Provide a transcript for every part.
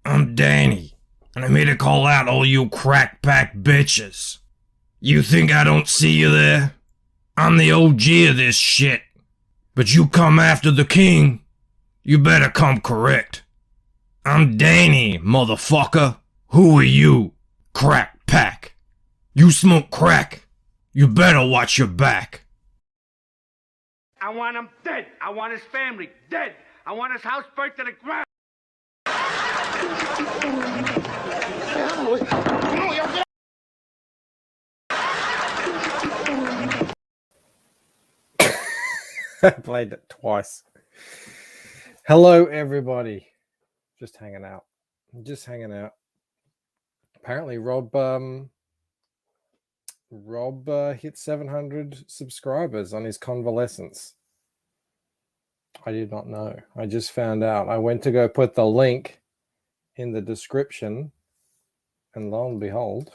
I'm Danny, and I'm here to call out all you crack-pack bitches. You think I don't see you there? I'm the OG of this shit. But you come after the king, you better come correct. I'm Danny, motherfucker. Who are you? Crack pack. You smoke crack. You better watch your back. I want him dead. I want his family dead. I want his house burnt to the ground. I played it twice. Hello, everybody. Just hanging out. Apparently, Rob hit 700 subscribers on his convalescence. I did not know. I just found out. I went to go put the link in the description, and lo and behold,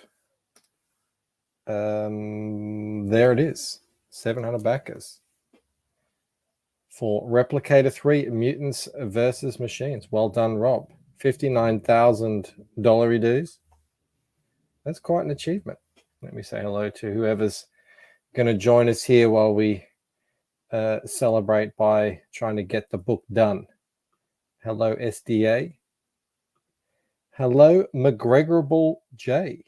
there it is. 700 backers for Replicator 3 Mutants versus Machines. Well done, Rob. $59,000 dues. That's quite an achievement. Let me say hello to whoever's going to join us here while we celebrate by trying to get the book done. Hello, SDA. Hello, McGregorable J.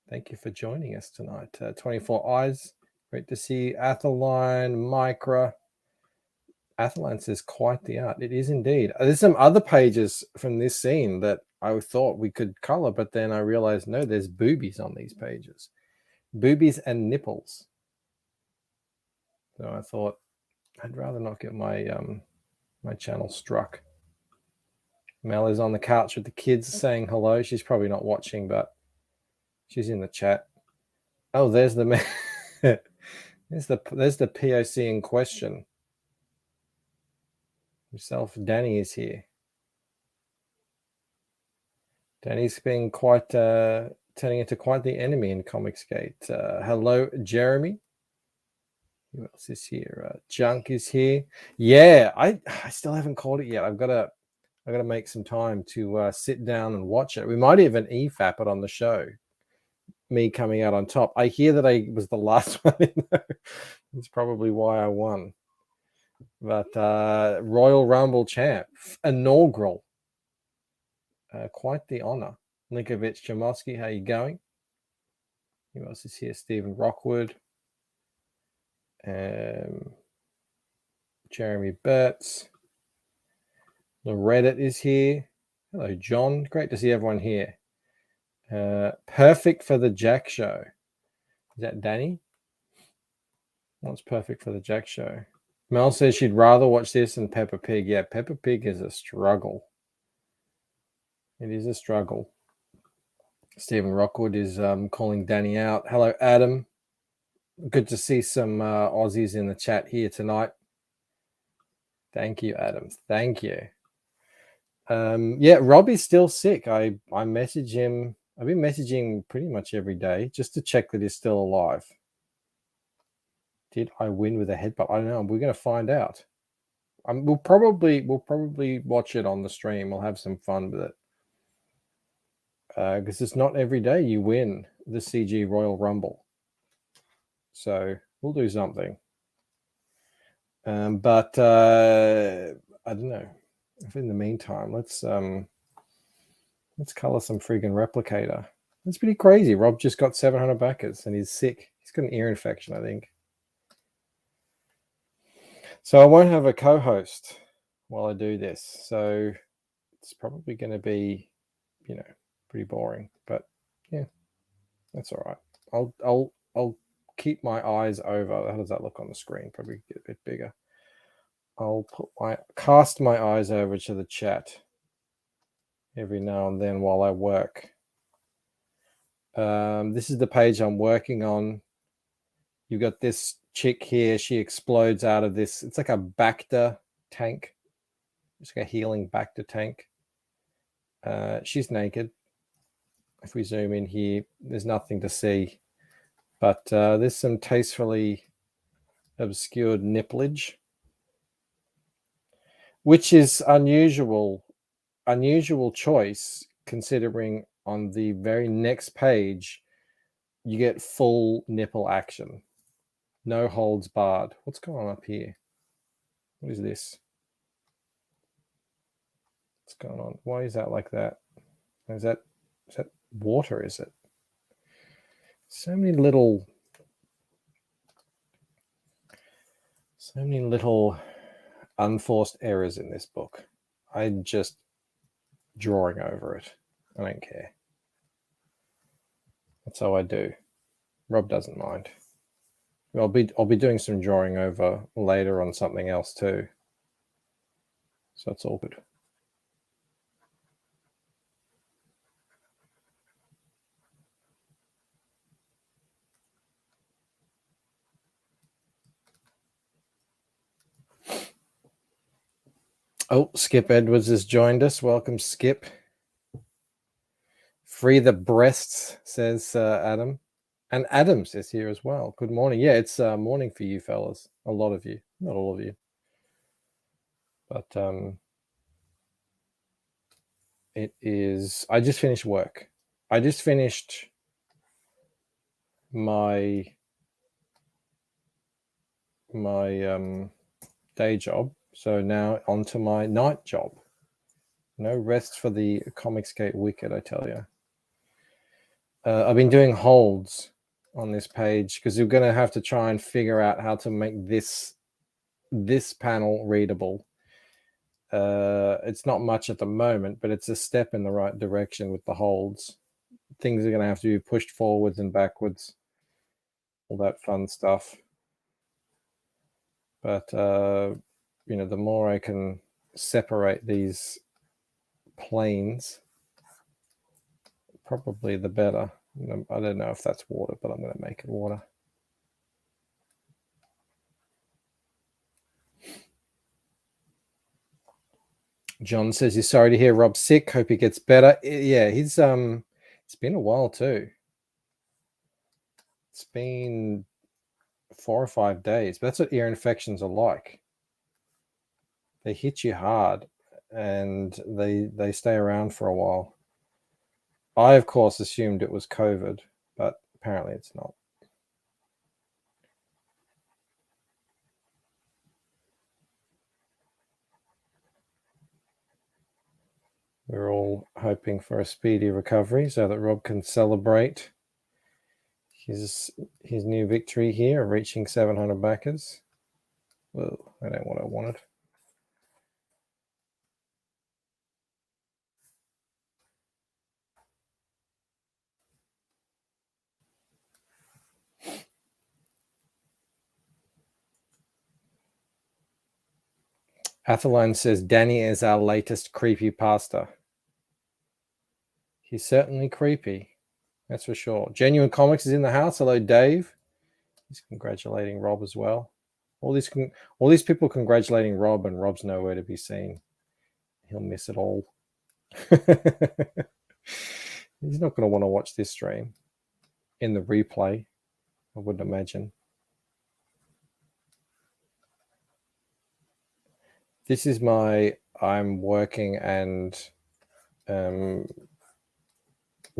Thank you for joining us tonight. 24 Eyes. Great to see you. Athaline, Micra. Athaline says, quite the art. It is indeed. There's some other pages from this scene that I thought we could color, but then I realized, no, there's boobies on these pages. Boobies and nipples. So I thought I'd rather not get my my channel struck. Mel is on the couch with the kids saying hello. She's probably not watching, but she's in the chat. Oh, there's the man. there's the POC in question. Himself, Danny is here. Danny's been quite turning into quite the enemy in Comicsgate. Hello, Jeremy. Who else is here? Junk is here. Yeah, I still haven't called it yet. I've got to make some time to sit down and watch it. We might even EFAP it on the show. Me coming out on top. I hear that I was the last one in there. That's probably why I won. But Royal Rumble champ, inaugural. Quite the honor. Linkovich Jamoski, how you going? Who else is here? Stephen Rockwood. Jeremy Burtz. Reddit is here. Hello, John. Great to see everyone here. Perfect for the Jack Show. Is that Danny? What's perfect for the Jack Show? Mel says she'd rather watch this than Peppa Pig. Yeah, Peppa Pig is a struggle. It is a struggle. Stephen Rockwood is calling Danny out. Hello, Adam. Good to see some Aussies in the chat here tonight. Thank you, Adam. Thank you. Yeah, Robbie's still sick. I message him. I've been messaging pretty much every day just to check that he's still alive. Did I win with a headbutt? I don't know. We're going to find out. We'll probably watch it on the stream. We'll have some fun with it. Because it's not every day you win the CG Royal Rumble. So we'll do something. But I don't know. If in the meantime, let's color some friggin' Replicator. That's pretty crazy. Rob just got 700 backers and he's sick. He's got an ear infection, I think. So I won't have a co-host while I do this. So it's probably going to be, pretty boring. But yeah, that's all right. I'll keep my eyes over. How does that look on the screen? Probably get a bit bigger. I'll cast my eyes over to the chat every now and then while I work. This is the page I'm working on. You've got this chick here. She explodes out of this. It's like a Bacta tank. It's like a healing Bacta tank. She's naked. If we zoom in here, there's nothing to see. But there's some tastefully obscured nipplage, which is unusual unusual choice, considering on the very next page you get full nipple action, no holds barred. What's going on up here? What is this? What's going on? Why is that like that? Is that water? Is it? So many little unforced errors in this book. I'm just drawing over it. I don't care. That's how I do. Rob doesn't mind. I'll be doing some drawing over later on something else too. So it's all good. Oh, Skip Edwards has joined us. Welcome, Skip. Free the breasts, says Adam. And Adams is here as well. Good morning. Yeah, it's morning for you fellas. A lot of you. Not all of you. But it is... I just finished work. I just finished my day job. So now onto my night job. No rest for the Comicsgate wicked, I tell you. I've been doing holds on this page because you're going to have to try and figure out how to make this panel readable. It's not much at the moment, but it's a step in the right direction with the holds. Things are going to have to be pushed forwards and backwards. All that fun stuff. But, you know, the more I can separate these planes, probably the better. I don't know if that's water, but I'm going to make it water. John says he's sorry to hear Rob's sick. Hope he gets better. Yeah, he's it's been a while too. It's been 4 or 5 days. But that's what ear infections are like. They hit you hard and they stay around for a while. I, of course, assumed it was COVID, but apparently it's not. We're all hoping for a speedy recovery so that Rob can celebrate his new victory here, reaching 700 backers. Well, I don't know what I wanted. Atheline says Danny is our latest creepy pasta. He's certainly creepy, that's for sure. Genuine Comics is in the house. Hello, Dave. He's congratulating Rob as well. All these people congratulating Rob, and Rob's nowhere to be seen. He'll miss it all. He's not going to want to watch this stream in the replay, I wouldn't imagine. This is my I'm working and you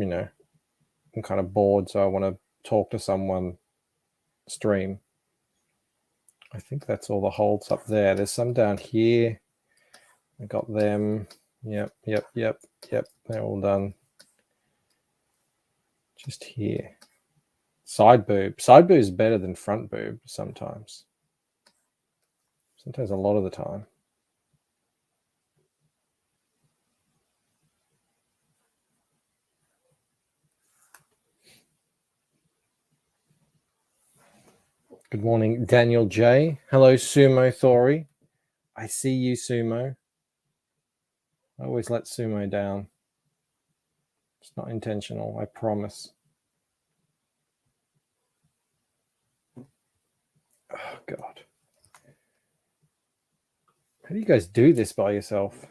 know, I'm kind of bored, so I want to talk to someone stream. I think that's all the holds up there. There's some down here. I got them. Yep. They're all done. Just here. Side boob. Side boob is better than front boob sometimes. Sometimes a lot of the time. Good morning, Daniel J. Hello, Sumo Thori. I see you, Sumo. I always let Sumo down. It's not intentional, I promise. Oh, God. How do you guys do this by yourself?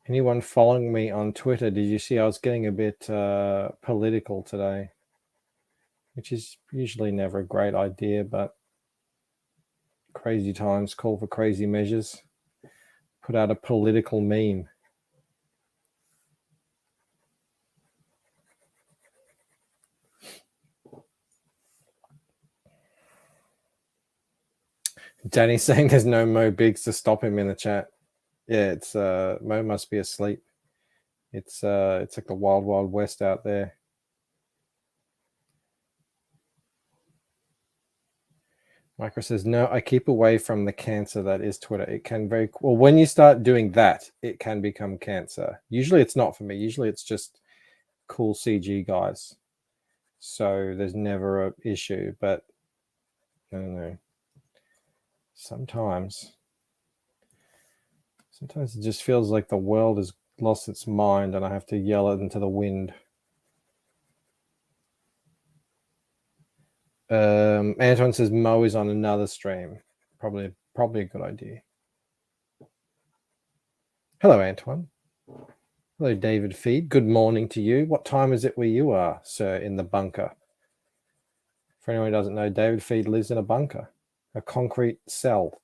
Anyone following me on Twitter, did you see I was getting a bit political today? which is usually never a great idea, but crazy times call for crazy measures. Put out a political meme. Danny's saying there's no Mo Biggs to stop him in the chat. Yeah, it's Mo must be asleep. It's like the wild, wild west out there. Micro says, no, I keep away from the cancer that is Twitter. It can very well, when you start doing that, it can become cancer. Usually it's not for me. Usually it's just cool CG guys. So there's never an issue, but I don't know. Sometimes it just feels like the world has lost its mind and I have to yell it into the wind. Antoine says Mo is on another stream. Probably a good idea. Hello, Antoine. Hello, David Feed. Good morning to you. What time is it where you are, sir, in the bunker? For anyone who doesn't know, David Feed lives in a bunker, a concrete cell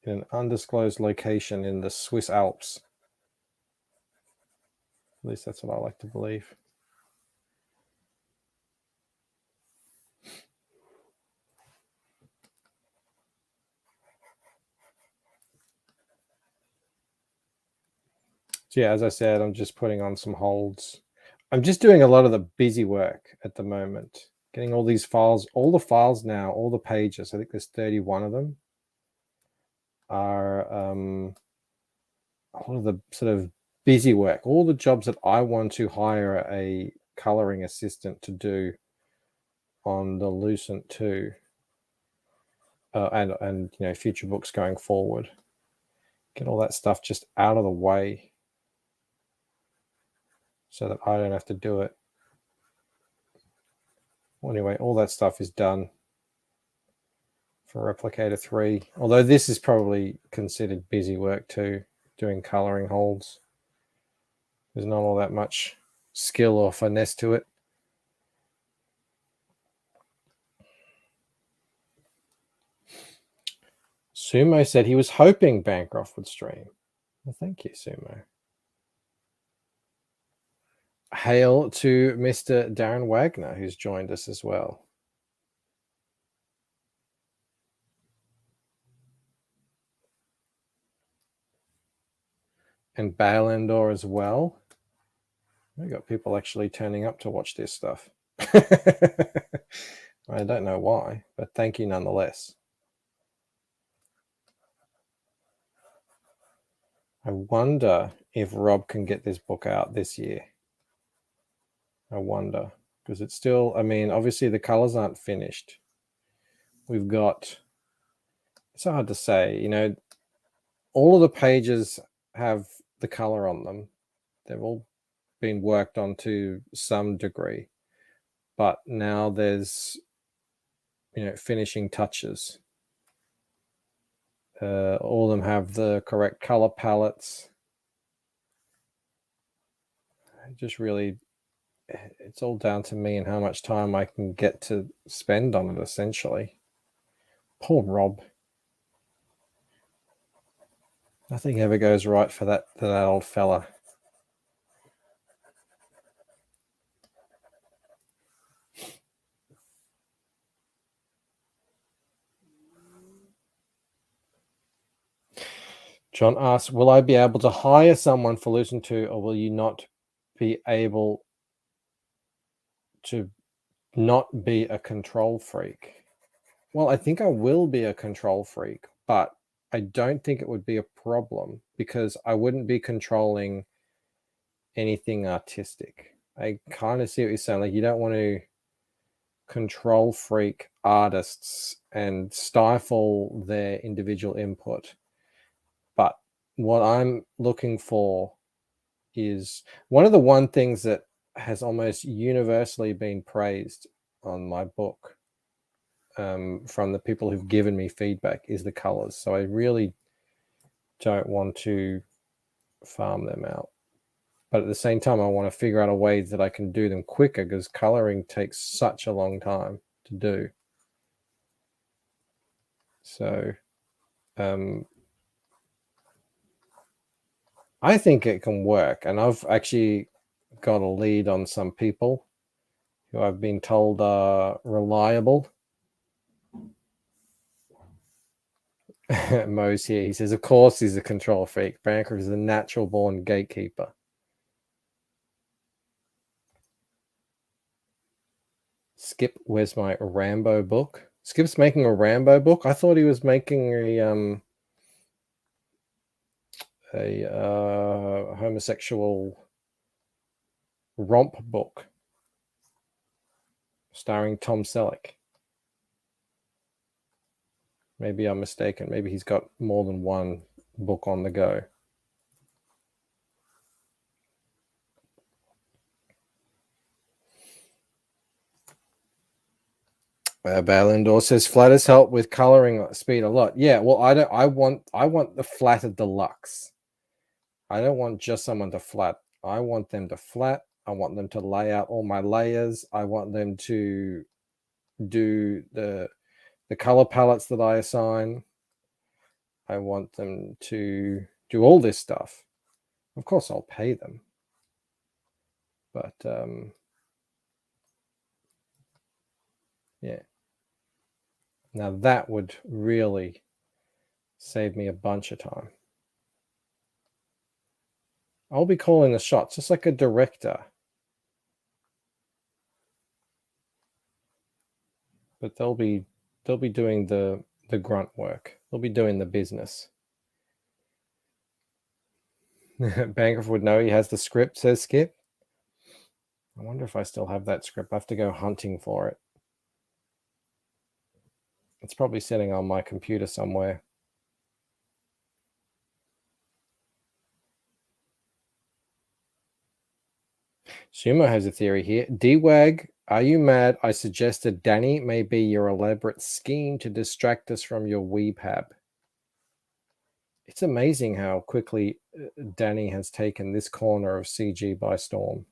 in an undisclosed location in the Swiss Alps. At least that's what I like to believe. So yeah, as I said, I'm just putting on some holds. I'm just doing a lot of the busy work at the moment, getting all these files, all the files now, all the pages. I think there's 31 of them are all of the sort of busy work, all the jobs that I want to hire a coloring assistant to do on the Lucent 2 and you know, future books going forward. Get all that stuff just out of the way so that I don't have to do it. Well, anyway, all that stuff is done for Replicator 3, although this is probably considered busy work too, doing coloring holds. There's not all that much skill or finesse to it. Sumo said he was hoping Bancroft would stream. Well, thank you, Sumo. Hail to Mr. Darren Wagner, who's joined us as well. And Balandor as well. We got people actually turning up to watch this stuff. I don't know why, but thank you nonetheless. I wonder if Rob can get this book out this year. I wonder, because it's still, I mean, obviously the colors aren't finished. We've got, it's hard to say, you know, all of the pages have the color on them. They've all been worked on to some degree, but now there's, you know, finishing touches. All of them have the correct color palettes. Just really, it's all down to me and how much time I can get to spend on it, essentially. Poor Rob. Nothing ever goes right for that old fella. John asks, will I be able to hire someone for Lucent 2, or will you not be able to not be a control freak? Well, I think I will be a control freak, but I don't think it would be a problem because I wouldn't be controlling anything artistic. I kind of see what you're saying. Like, you don't want to control freak artists and stifle their individual input. But what I'm looking for is one of the one things that has almost universally been praised on my book from the people who've given me feedback is the colors. So I really don't want to farm them out. But at the same time, I want to figure out a way that I can do them quicker because coloring takes such a long time to do. So I think it can work. And I've actually got a lead on some people who I've been told are reliable. Mo's here. He says, of course he's a control freak. Bancroft is a natural born gatekeeper. Skip, where's my Rambo book? Skip's making a Rambo book? I thought he was making a homosexual romp book starring Tom Selleck. Maybe I'm mistaken. Maybe he's got more than one book on the go. Balindor says flatters help with coloring speed a lot. Yeah, well, I want the flatter deluxe. I don't want just someone to flat. I want them to flat. I want them to lay out all my layers. I want them to do the color palettes that I assign. I want them to do all this stuff. Of course, I'll pay them. But yeah. Now that would really save me a bunch of time. I'll be calling the shots, just like a director. But they'll be doing the grunt work. They'll be doing the business. Bancroft would know he has the script, says Skip. I wonder if I still have that script. I have to go hunting for it. It's probably sitting on my computer somewhere. Sumo has a theory here. D-Wag, are you mad? I suggested Danny may be your elaborate scheme to distract us from your weebhab. It's amazing how quickly Danny has taken this corner of CG by storm.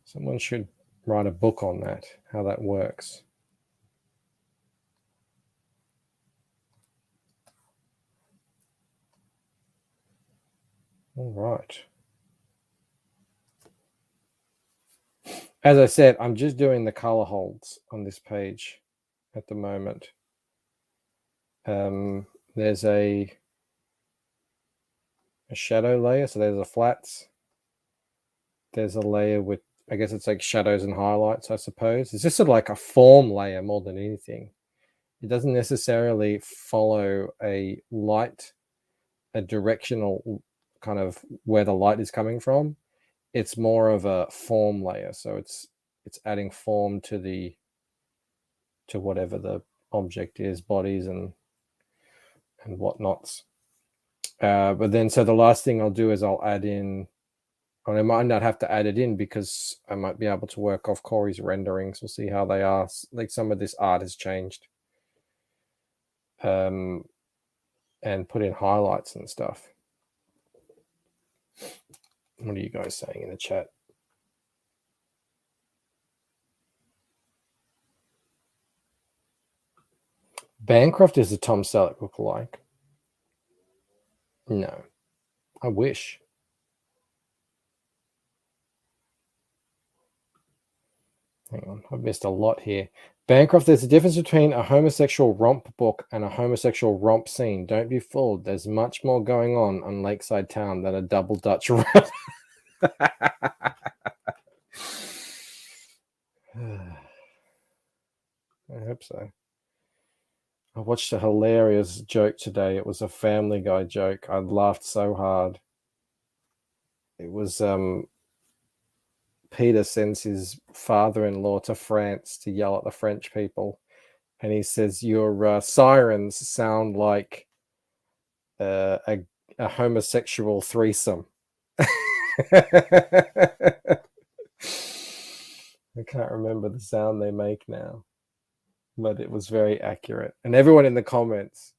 Someone should write a book on that, how that works. All right. As I said, I'm just doing the color holds on this page at the moment. There's a shadow layer, so there's a flats. There's a layer with, I guess it's like shadows and highlights, I suppose. It's just sort of like a form layer more than anything. It doesn't necessarily follow a directional kind of where the light is coming from. It's more of a form layer. So it's adding form to whatever the object is, bodies and whatnots. But then, so the last thing I'll do is I'll add in, and I might not have to add it in because I might be able to work off Corey's renderings. We'll see how they are. Like some of this art has changed. And put in highlights and stuff. What are you guys saying in the chat? Bancroft is a Tom Selleck lookalike. No, I wish. Hang on, I've missed a lot here. Bancroft, there's a difference between a homosexual romp book and a homosexual romp scene. Don't be fooled. There's much more going on Lakeside Town than a double Dutch run. I hope so. I watched a hilarious joke today. It was a Family Guy joke. I laughed so hard. It was Peter sends his father-in-law to France to yell at the French people. And he says, your sirens sound like a homosexual threesome. I can't remember the sound they make now, but it was very accurate. And everyone in the comments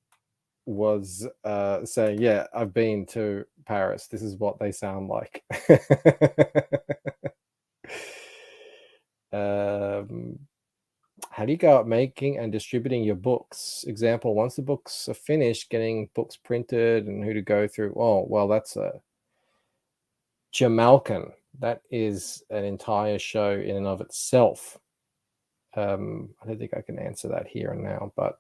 was saying, "Yeah, I've been to Paris. This is what they sound like." How do you go about making and distributing your books? Example: once the books are finished, getting books printed and who to go through. Oh, well, that's a Jamalkin. That is an entire show in and of itself. I don't think I can answer that here and now, but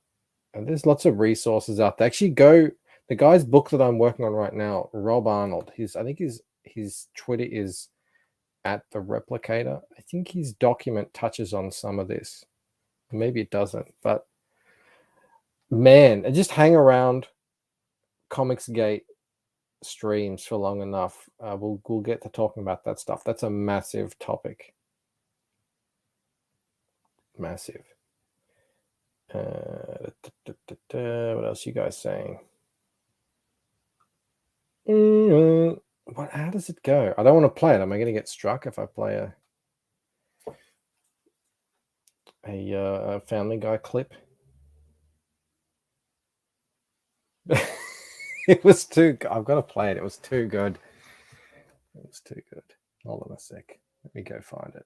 there's lots of resources out there. Actually, go the guy's book that I'm working on right now, Rob Arnold. I think his Twitter is at the Replicator. I think his document touches on some of this. Maybe it doesn't, but man, just hang around Comicsgate streams for long enough. We'll get to talking about that stuff. That's a massive topic. Massive. What else are you guys saying? How does it go? I don't want to play it. Am I going to get struck if I play a Family Guy clip? It was too. I've got to play it. It was too good. It was too good. Hold on a sec. Let me go find it.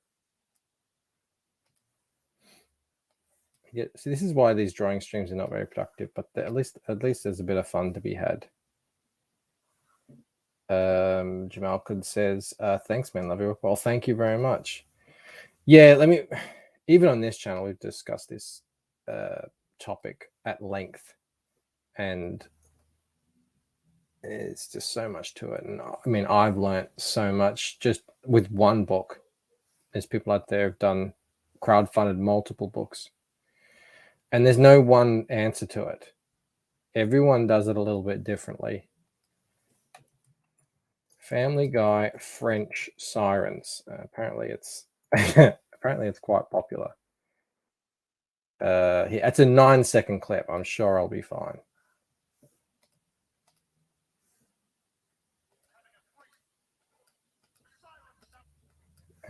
Yeah, see, this is why these drawing streams are not very productive, but at least there's a bit of fun to be had. Jamal Kud says, thanks, man. Love your work. Well, thank you very much. Yeah, even on this channel, we've discussed this topic at length, and it's just so much to it. And I mean, I've learned so much just with one book. There's people out there who've done crowdfunded multiple books, and there's no one answer to it. Everyone does it a little bit differently. Family Guy French Sirens. Apparently it's quite popular. It's a 9-second clip. I'm sure I'll be fine.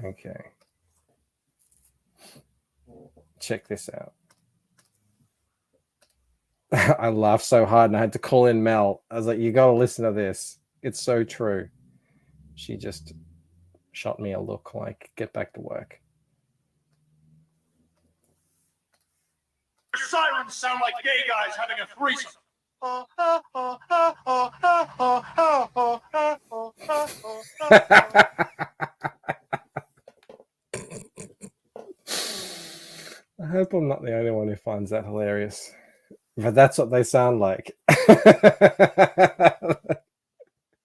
Okay. Check this out. I laughed so hard and I had to call in Mel. I was like, you got to listen to this. It's so true. She just shot me a look like, get back to work. Sirens sound like gay guys having a threesome. I hope I'm not the only one who finds that hilarious. But that's what they sound like.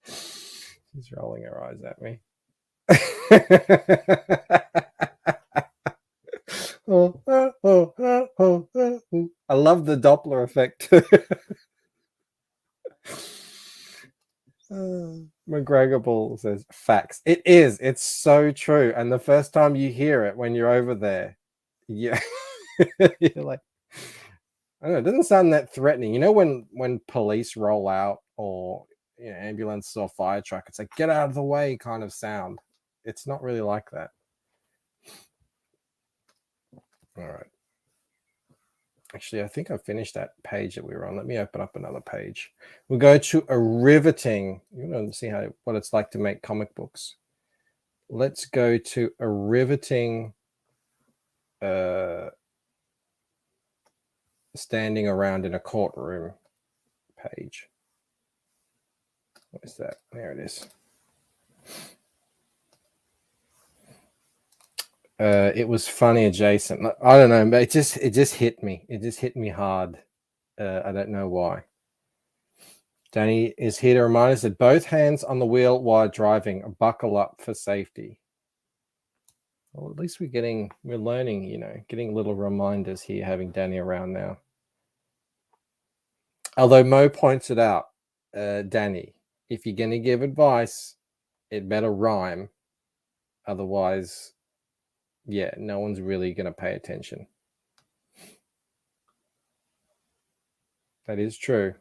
She's rolling her eyes at me. I love the Doppler effect. McGregor Ball says facts. It is. It's so true. And the first time you hear it when you're over there, yeah, you're like, I don't know. It doesn't sound that threatening. You know, when police roll out or ambulance or fire truck, it's like get out of the way kind of sound. It's not really like that. All right. Actually, I think I finished that page that we were on. Let me open up another page. We'll go to a riveting. You want to see what it's like to make comic books. Let's go to a riveting standing around in a courtroom page. What is that? There it is. It was funny adjacent. I don't know, but it just hit me. It just hit me hard. I don't know why. Danny is here to remind us that both hands on the wheel while driving. Buckle up for safety. Well, at least we're learning, getting little reminders here, having Danny around now. Although Mo points it out, Danny, if you're going to give advice, it better rhyme. Otherwise, yeah, no one's really going to pay attention. That is true.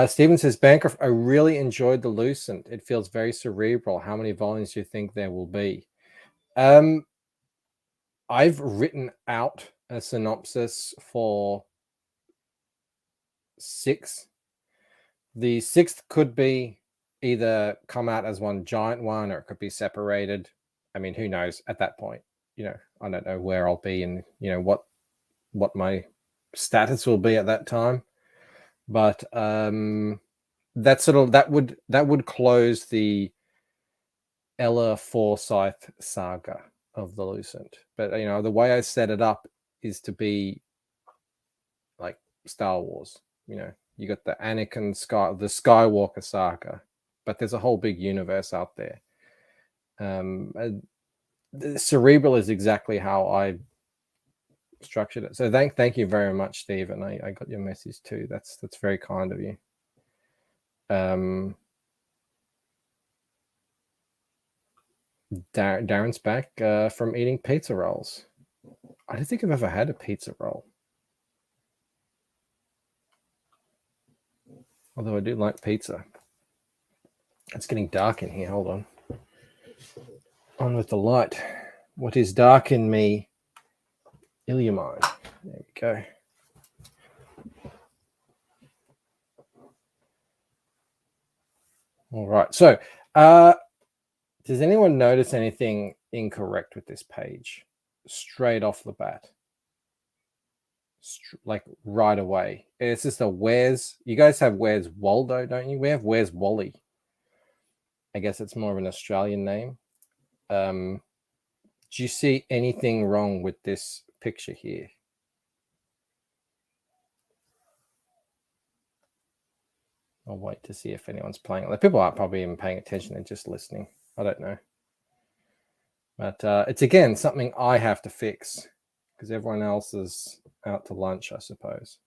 Steven says, Bancroft, I really enjoyed The Lucent. It feels very cerebral. How many volumes do you think there will be? I've written out a synopsis for 6. The 6th could be either come out as one giant one, or it could be separated. I mean, who knows at that point? I don't know where I'll be and what my status will be at that time. But that would close the Ella Forsyth saga of the Lucent. But the way I set it up is to be like Star Wars. You got the Anakin the Skywalker saga, but there's a whole big universe out there. The Cerebral is exactly how I structured it. So thank you very much, Steve, and I got your message too. That's very kind of you. Darren's back from eating pizza rolls. I don't think I've ever had a pizza roll, although I do like pizza. It's getting dark in here. Hold on with the light. What is dark in me, Illumined. There we go. All right. So, does anyone notice anything incorrect with this page straight off the bat? Like right away. It's just a Where's. You guys have Where's Waldo, don't you? We have Where's Wally. I guess it's more of an Australian name. Do you see anything wrong with this picture here? I'll wait to see if anyone's playing it. People aren't probably even paying attention. They're just listening. I don't know. But it's, again, something I have to fix because everyone else is out to lunch, I suppose.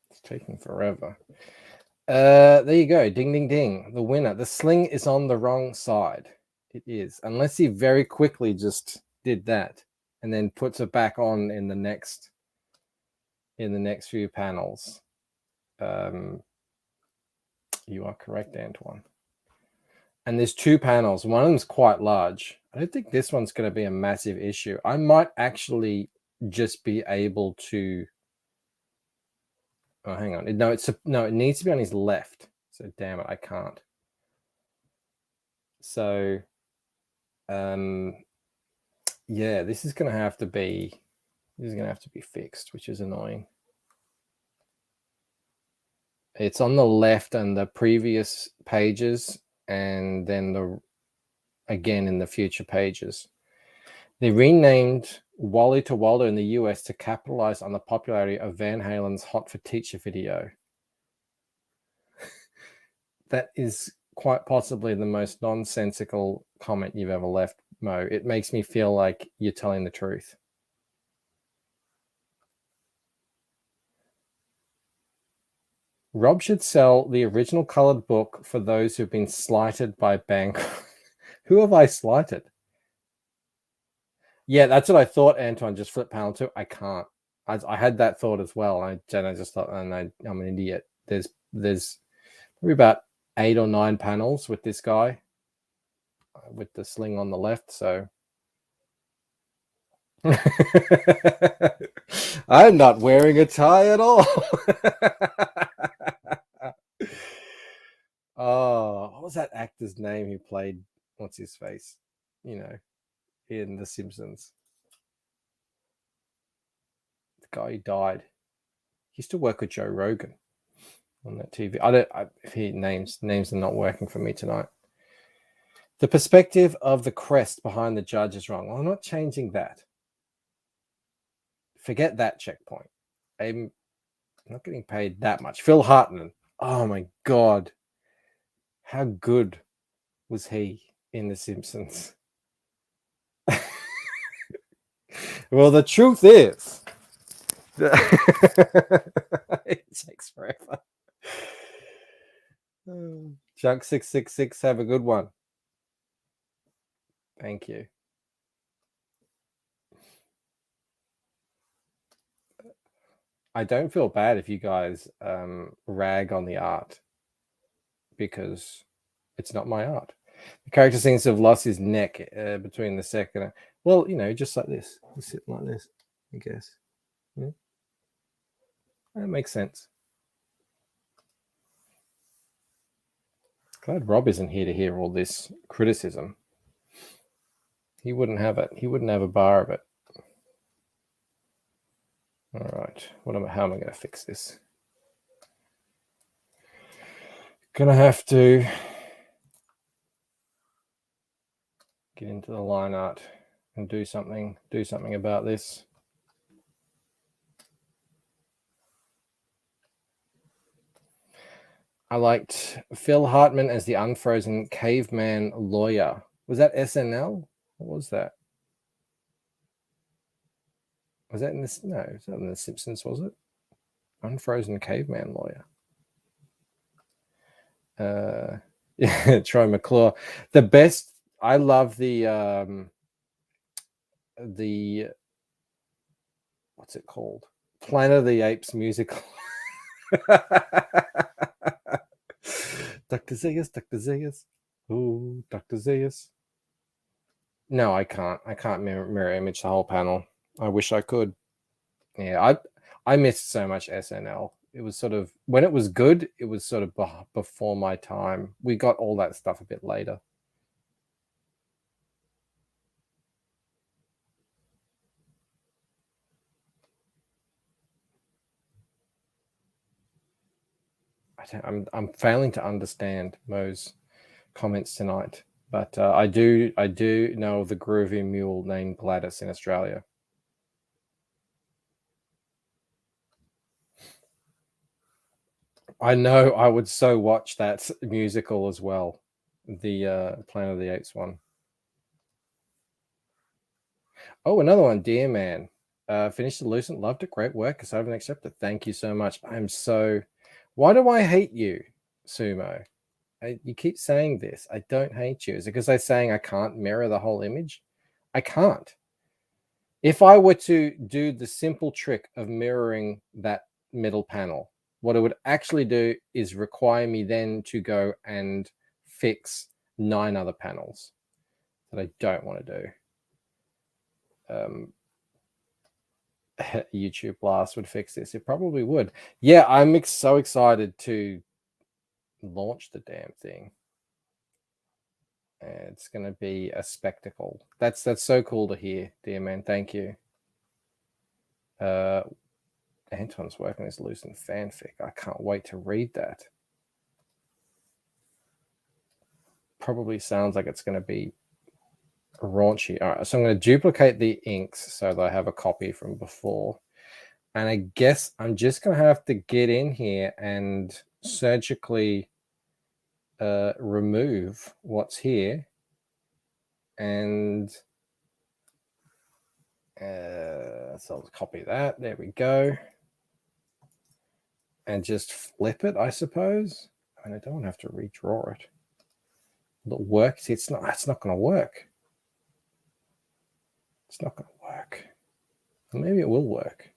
It's taking forever. There you go. Ding, ding, ding. The winner. The sling is on the wrong side. It is. Unless he very quickly just did that and then puts it back on in the next few panels. You are correct, Antoine. And there's 2 panels. One of them's quite large. I don't think this one's going to be a massive issue. I might actually just be able to... Oh, hang on. No, it needs to be on his left. So, damn it, I can't. So, yeah, this is going to have to be fixed, which is annoying. It's on the left and the previous pages, and then again in the future pages. They renamed Wally to Waldo in the US to capitalize on the popularity of Van Halen's Hot for Teacher video. That is quite possibly the most nonsensical comment you've ever left, Mo. It makes me feel like you're telling the truth. Rob should sell the original colored book for those who've been slighted by bank. Who have I slighted? Yeah, that's what I thought, Anton. Just flip panel 2. I can't. I had that thought as well. I just thought, I'm an idiot. There's probably about 8 or 9 panels with this guy with the sling on the left. So I'm not wearing a tie at all. Oh, what was that actor's name who played what's his face? In The Simpsons. The guy who died. He used to work with Joe Rogan on that TV. Names are not working for me tonight. The perspective of the crest behind the judge is wrong. Well, I'm not changing that. Forget that checkpoint. I'm not getting paid that much. Phil Hartman. Oh my God. How good was he in The Simpsons? Well, the truth is, it takes forever. Chuck666, have a good one. Thank you. I don't feel bad if you guys rag on the art because it's not my art. The character seems to have lost his neck between the second. Well, you know, just like this. He's sitting like this, I guess. Yeah. That makes sense. Glad Rob isn't here to hear all this criticism. He wouldn't have it. He wouldn't have a bar of it. All right. How am I going to fix this? Gonna have to get into the line art and do something about this. I liked Phil Hartman as the unfrozen caveman lawyer. Was that SNL? What was that? Was that in this? No, it's not in The Simpsons, was it? Unfrozen caveman lawyer. Yeah, Troy McClure. The best. I love the what's it called? Planet of the Apes musical. Dr. Zayas. Ooh, Dr. Zayas. No, I can't. I can't mirror image the whole panel. I wish I could. Yeah, I missed so much SNL. It was sort of, when it was good, it was sort of before my time. We got all that stuff a bit later. I'm failing to understand Mo's comments tonight, but I do know of the groovy mule named Gladys in Australia. I know I would so watch that musical as well, the Planet of the Apes one. Oh, another one, Dear Man. Finished the Lucent, loved it, great work. Because I haven't accepted. Thank you so much. I'm so. Why do I hate you, Sumo? You keep saying this. I don't hate you. Is it because I'm saying I can't mirror the whole image? I can't. If I were to do the simple trick of mirroring that middle panel, what it would actually do is require me then to go and fix 9 other panels that I don't want to do. YouTube Blast would fix this. It probably would. Yeah, I'm so excited to launch the damn thing. It's going to be a spectacle. That's so cool to hear, dear man. Thank you. Anton's working his Lucent fanfic. I can't wait to read that. Probably sounds like it's going to be raunchy. All right, so I'm going to duplicate the inks so that I have a copy from before. And I guess I'm just going to have to get in here and surgically remove what's here. And so I'll copy that. There we go. And just flip it, I suppose. I mean, I don't have to redraw it. Will it work? See, it's not going to work. It's not going to work. Maybe it will work.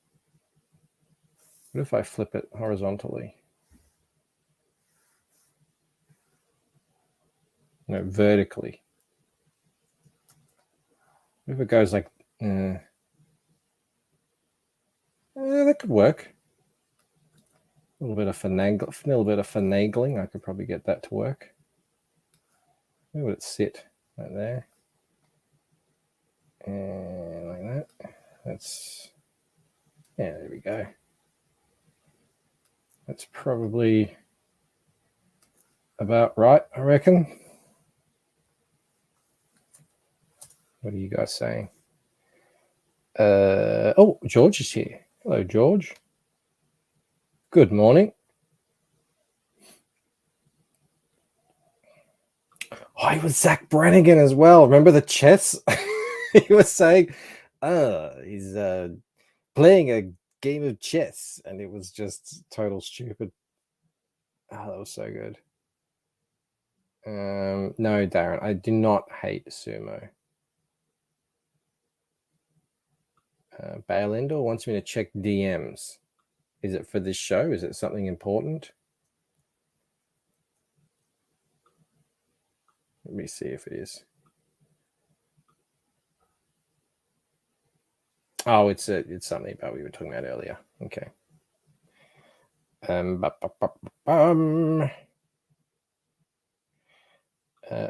What if I flip it horizontally? No, vertically. What if it goes like... that could work. A little bit of finagling. I could probably get that to work. Where would it sit? Right there. And like that. That's... yeah, there we go. That's probably about right, I reckon. What are you guys saying? Oh, George is here. Hello, George. Good morning. Oh, he was Zach Brannigan as well. Remember the chess? He was saying, he's playing a game of chess, and it was just total stupid. Oh, that was so good. No, Darren, I do not hate sumo. Bale Endor wants me to check DMs. Is it for this show? Is it something important? Let me see if it is. Oh, it's something about what we were talking about earlier. Okay.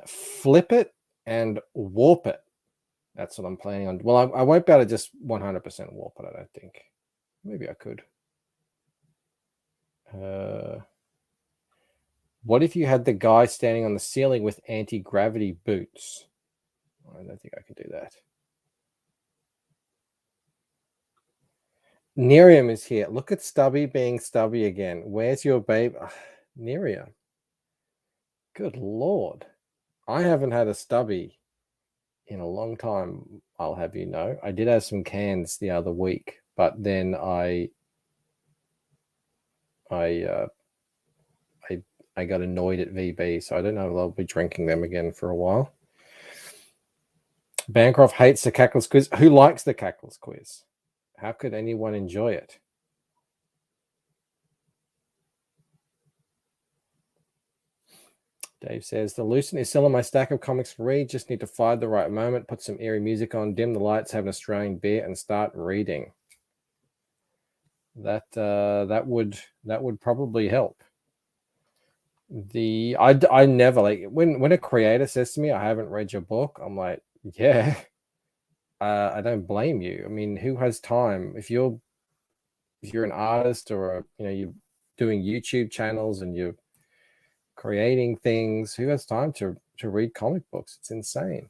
Flip it and warp it. That's what I'm planning on. Well, I won't be able to just 100% warp it, I don't think. Maybe I could. What if you had the guy standing on the ceiling with anti-gravity boots? I don't think I could do that. Nerium is here. Look at Stubby being Stubby again. Where's your babe? Nerium. Good Lord. I haven't had a Stubby in a long time, I'll have you know. I did have some cans the other week, but then I got annoyed at VB, so I don't know if I'll be drinking them again for a while. Bancroft hates the Cackles quiz. Who likes the Cackles quiz? How could anyone enjoy it? Dave says, the Lucent is still on my stack of comics to read. Just need to find the right moment, put some eerie music on, dim the lights, have an Australian beer, and start reading. That would probably help. I never like when a creator says to me, I haven't read your book, I'm like, yeah. I don't blame you. I mean, who has time? If you're an artist or you're doing YouTube channels and you're creating things, who has time to read comic books? It's insane.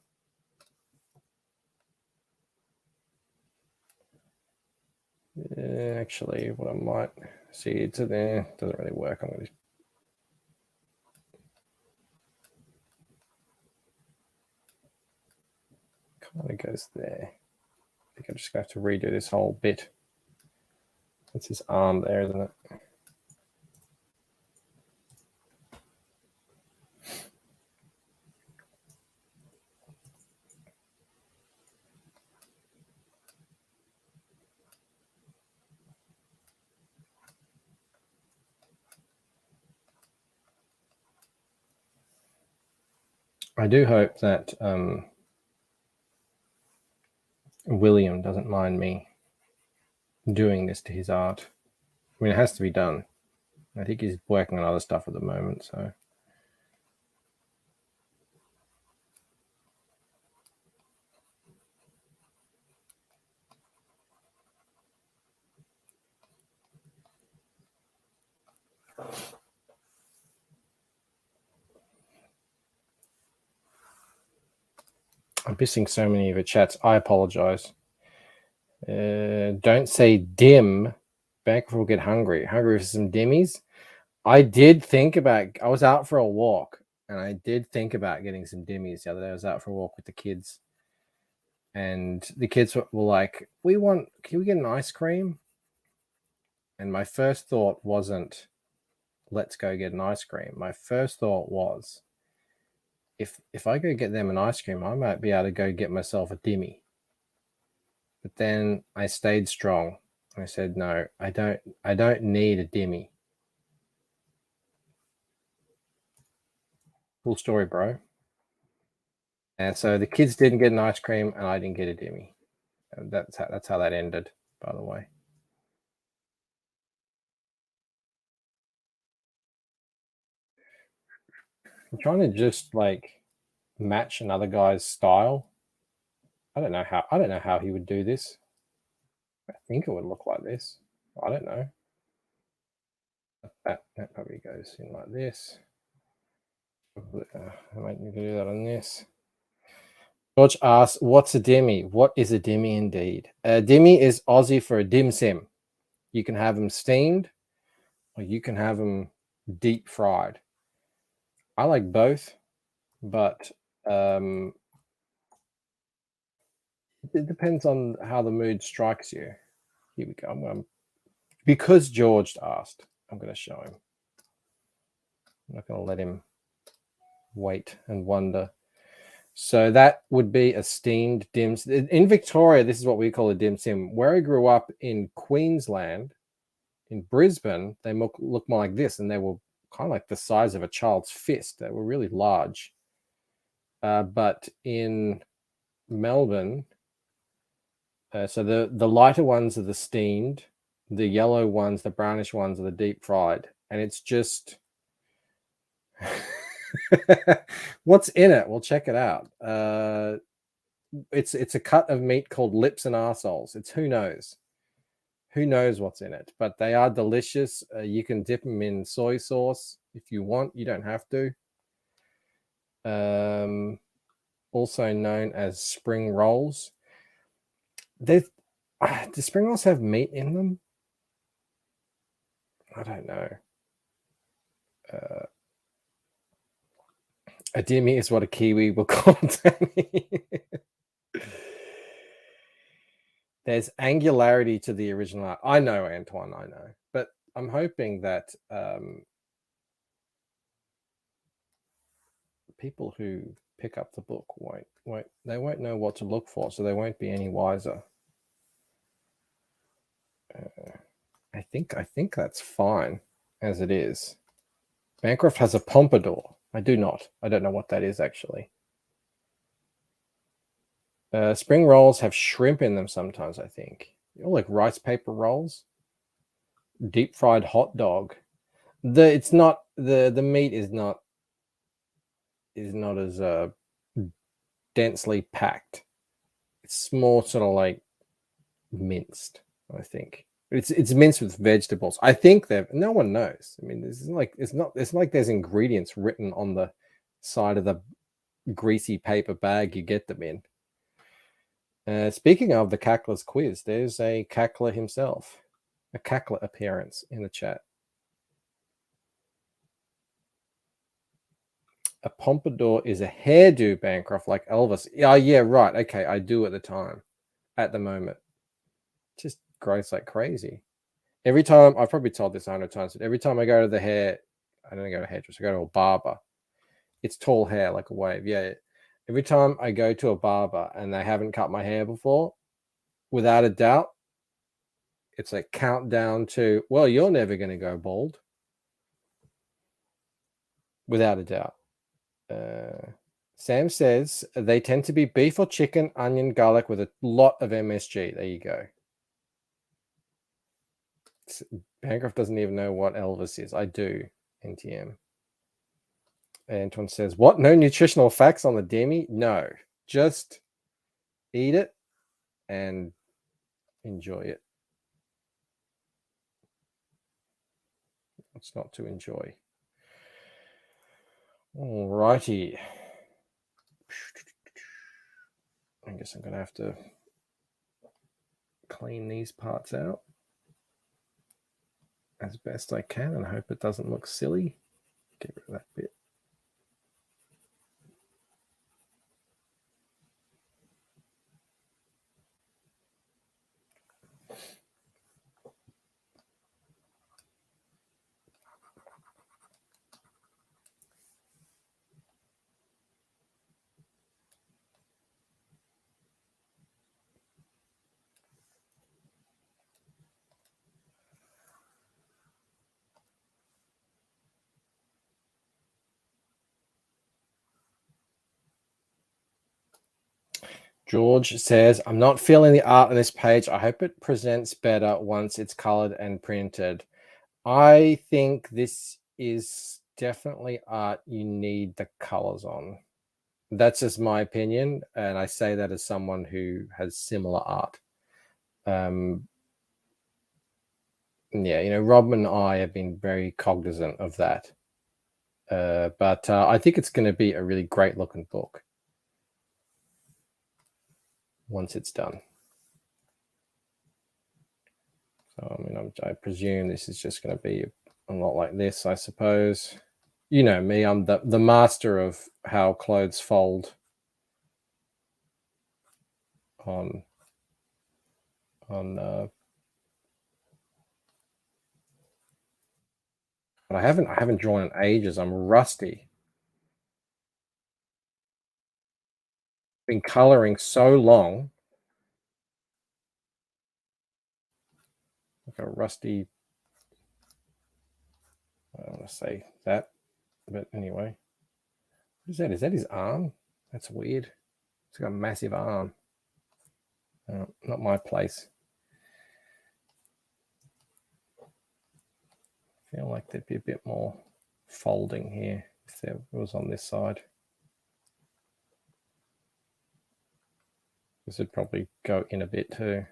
Actually, what I might see, it's there, doesn't really work. I'm going to kind of goes there. I think I'm just going to have to redo this whole bit. That's his arm there, isn't it? I do hope that William doesn't mind me doing this to his art. I mean, it has to be done. I think he's working on other stuff at the moment, so. I'm missing so many of the chats. I apologize. Don't say dim. Bancroft will get hungry. Hungry for some dimmies. I was out for a walk and I did think about getting some dimmies the other day. I was out for a walk with the kids and the kids were like, can we get an ice cream? And my first thought wasn't, let's go get an ice cream. My first thought was, if I go get them an ice cream, I might be able to go get myself a dimmy. But then I stayed strong. I said, no, I don't need a dimmy. Full story, bro. And so the kids didn't get an ice cream and I didn't get a dimmy. That's how that ended, by the way. I'm trying to just like match another guy's style. I don't know how he would do this. I think it would look like this. I don't know. That probably goes in like this. I might need to do that on this. George asks, what's a dimmy? What is a dimmy indeed? A dimmy is Aussie for a dim sim. You can have them steamed or you can have them deep fried. I like both, but it depends on how the mood strikes you. Here we go. Because George asked, I'm going to show him. I'm not going to let him wait and wonder. So that would be a steamed dim. In Victoria, this is what we call a dim sim. Where I grew up in Queensland, in Brisbane, they look more like this, and they were kind of like the size of a child's fist. They were really large. but in Melbourne, so the lighter ones are the steamed, the yellow ones, the brownish ones are the deep fried, and it's just what's in it? We'll check it out. It's a cut of meat called lips and arseholes. It's who knows what's in it, but they are delicious. You can dip them in soy sauce if you want. You don't have to. Also known as spring rolls. Do spring rolls have meat in them? I don't know. A dimmy is what a Kiwi will call Danny. There's angularity to the original art. I know, Antoine, I know. But I'm hoping that people who pick up the book won't know what to look for, so they won't be any wiser. I think that's fine as it is. Bancroft has a pompadour. I do not. I don't know what that is actually. Spring rolls have shrimp in them sometimes, I think. Like rice paper rolls. Deep fried hot dog. The meat is not as densely packed. It's more sort of like minced, I think. It's minced with vegetables. I think no one knows. I mean, it's like there's ingredients written on the side of the greasy paper bag you get them in. Speaking of the Cackler's quiz, there's a Cackler himself, a Cackler appearance in the chat. A pompadour is a hairdo, Bancroft, like Elvis. Yeah, right. Okay, I do at the moment. Just grows like crazy. Every time, I've probably told this 100 times, but every time I go to the hair, I don't go to a hairdresser, I go to a barber. It's tall hair, like a wave. Yeah. Every time I go to a barber and they haven't cut my hair before, without a doubt, it's a countdown to, well, you're never going to go bald. Without a doubt. Sam says they tend to be beef or chicken, onion, garlic with a lot of MSG. There you go. Bancroft doesn't even know what Elvis is. I do, NTM. Antoine says, what? No nutritional facts on the demi? No. Just eat it and enjoy it. What's not to enjoy? All righty. I guess I'm going to have to clean these parts out as best I can and hope it doesn't look silly. Get rid of that bit. George says, I'm not feeling the art on this page. I hope it presents better once it's colored and printed. I think this is definitely art you need the colors on. That's just my opinion, and I say that as someone who has similar art. Yeah, Rob and I have been very cognizant of that. But I think it's going to be a really great looking book once it's done. So, I mean, I presume this is just going to be a lot like this, I suppose. You know me, I'm the master of how clothes fold on but I haven't drawn in ages. I'm rusty. Been coloring so long. Like a rusty, I don't want to say that, but anyway. What is that? Is that his arm? That's weird. It's got a massive arm. Not my place. I feel like there'd be a bit more folding here if there was on this side. This would probably go in a bit too.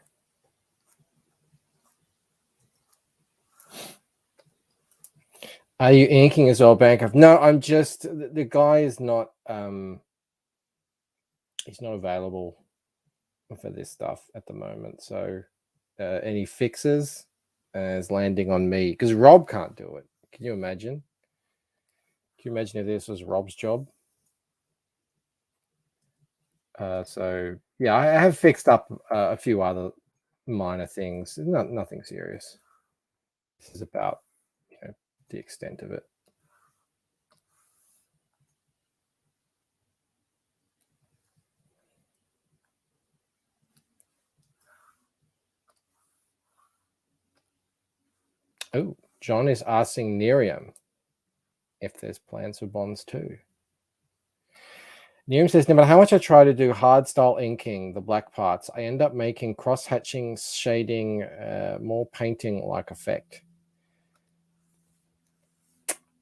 Are you inking as well, Bancroft? No, I'm just, the guy is not, he's not available for this stuff at the moment. So any fixes is landing on me because Rob can't do it. Can you imagine? Can you imagine if this was Rob's job? So yeah, I have fixed up a few other minor things. Nothing serious. This is about, you know, the extent of it. Oh, John is asking Nerium if there's plans for bonds too. Nerium says, no matter how much I try to do hard style inking the black parts, I end up making cross hatching, shading, more painting like effect.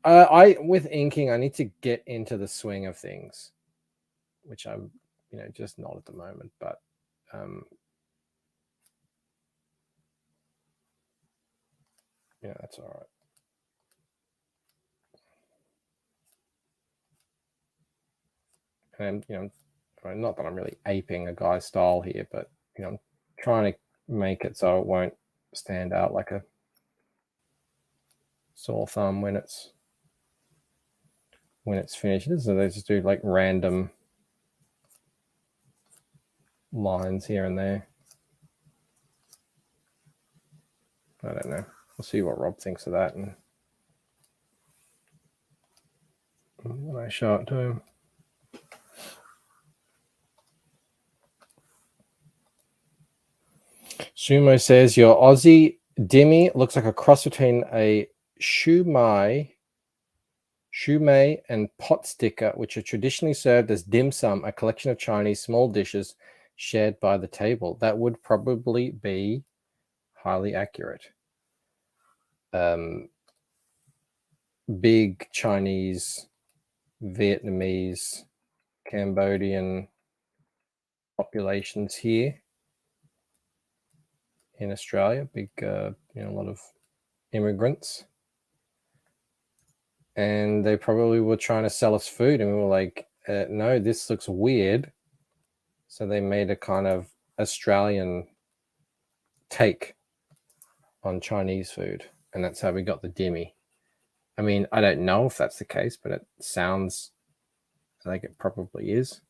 With inking, I need to get into the swing of things, which I'm, you know, just not at the moment. But yeah, that's all right. And, you know, not that I'm really aping a guy's style here, but, you know, I'm trying to make it so it won't stand out like a sore thumb when it's finished. So they just do like random lines here and there. I don't know. We'll see what Rob thinks of that, and when I show it to him. Sumo says your Aussie Dimmy looks like a cross between a shumai and pot sticker, which are traditionally served as dim sum, a collection of Chinese small dishes shared by the table. That would probably be highly accurate. Big Chinese, Vietnamese, Cambodian populations here in Australia. Big, you know, a lot of immigrants. And they probably were trying to sell us food, and we were like, no, this looks weird. So they made a kind of Australian take on Chinese food, and that's how we got the dimmy. I mean, I don't know if that's the case, but it sounds like it probably is.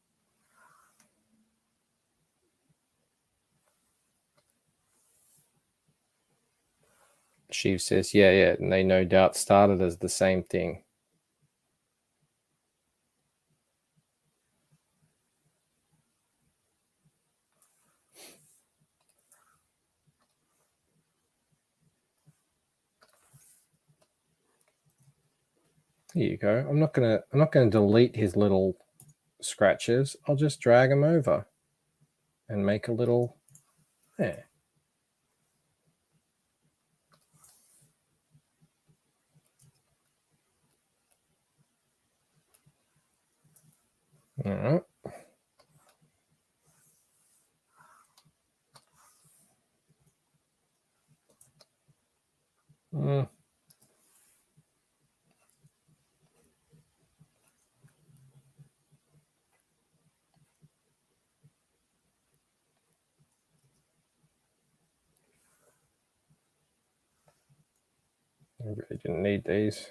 Sheev says, yeah, and they no doubt started as the same thing. Here you go. I'm not gonna delete his little scratches. I'll just drag them over and make a little there. All right. I really didn't need these.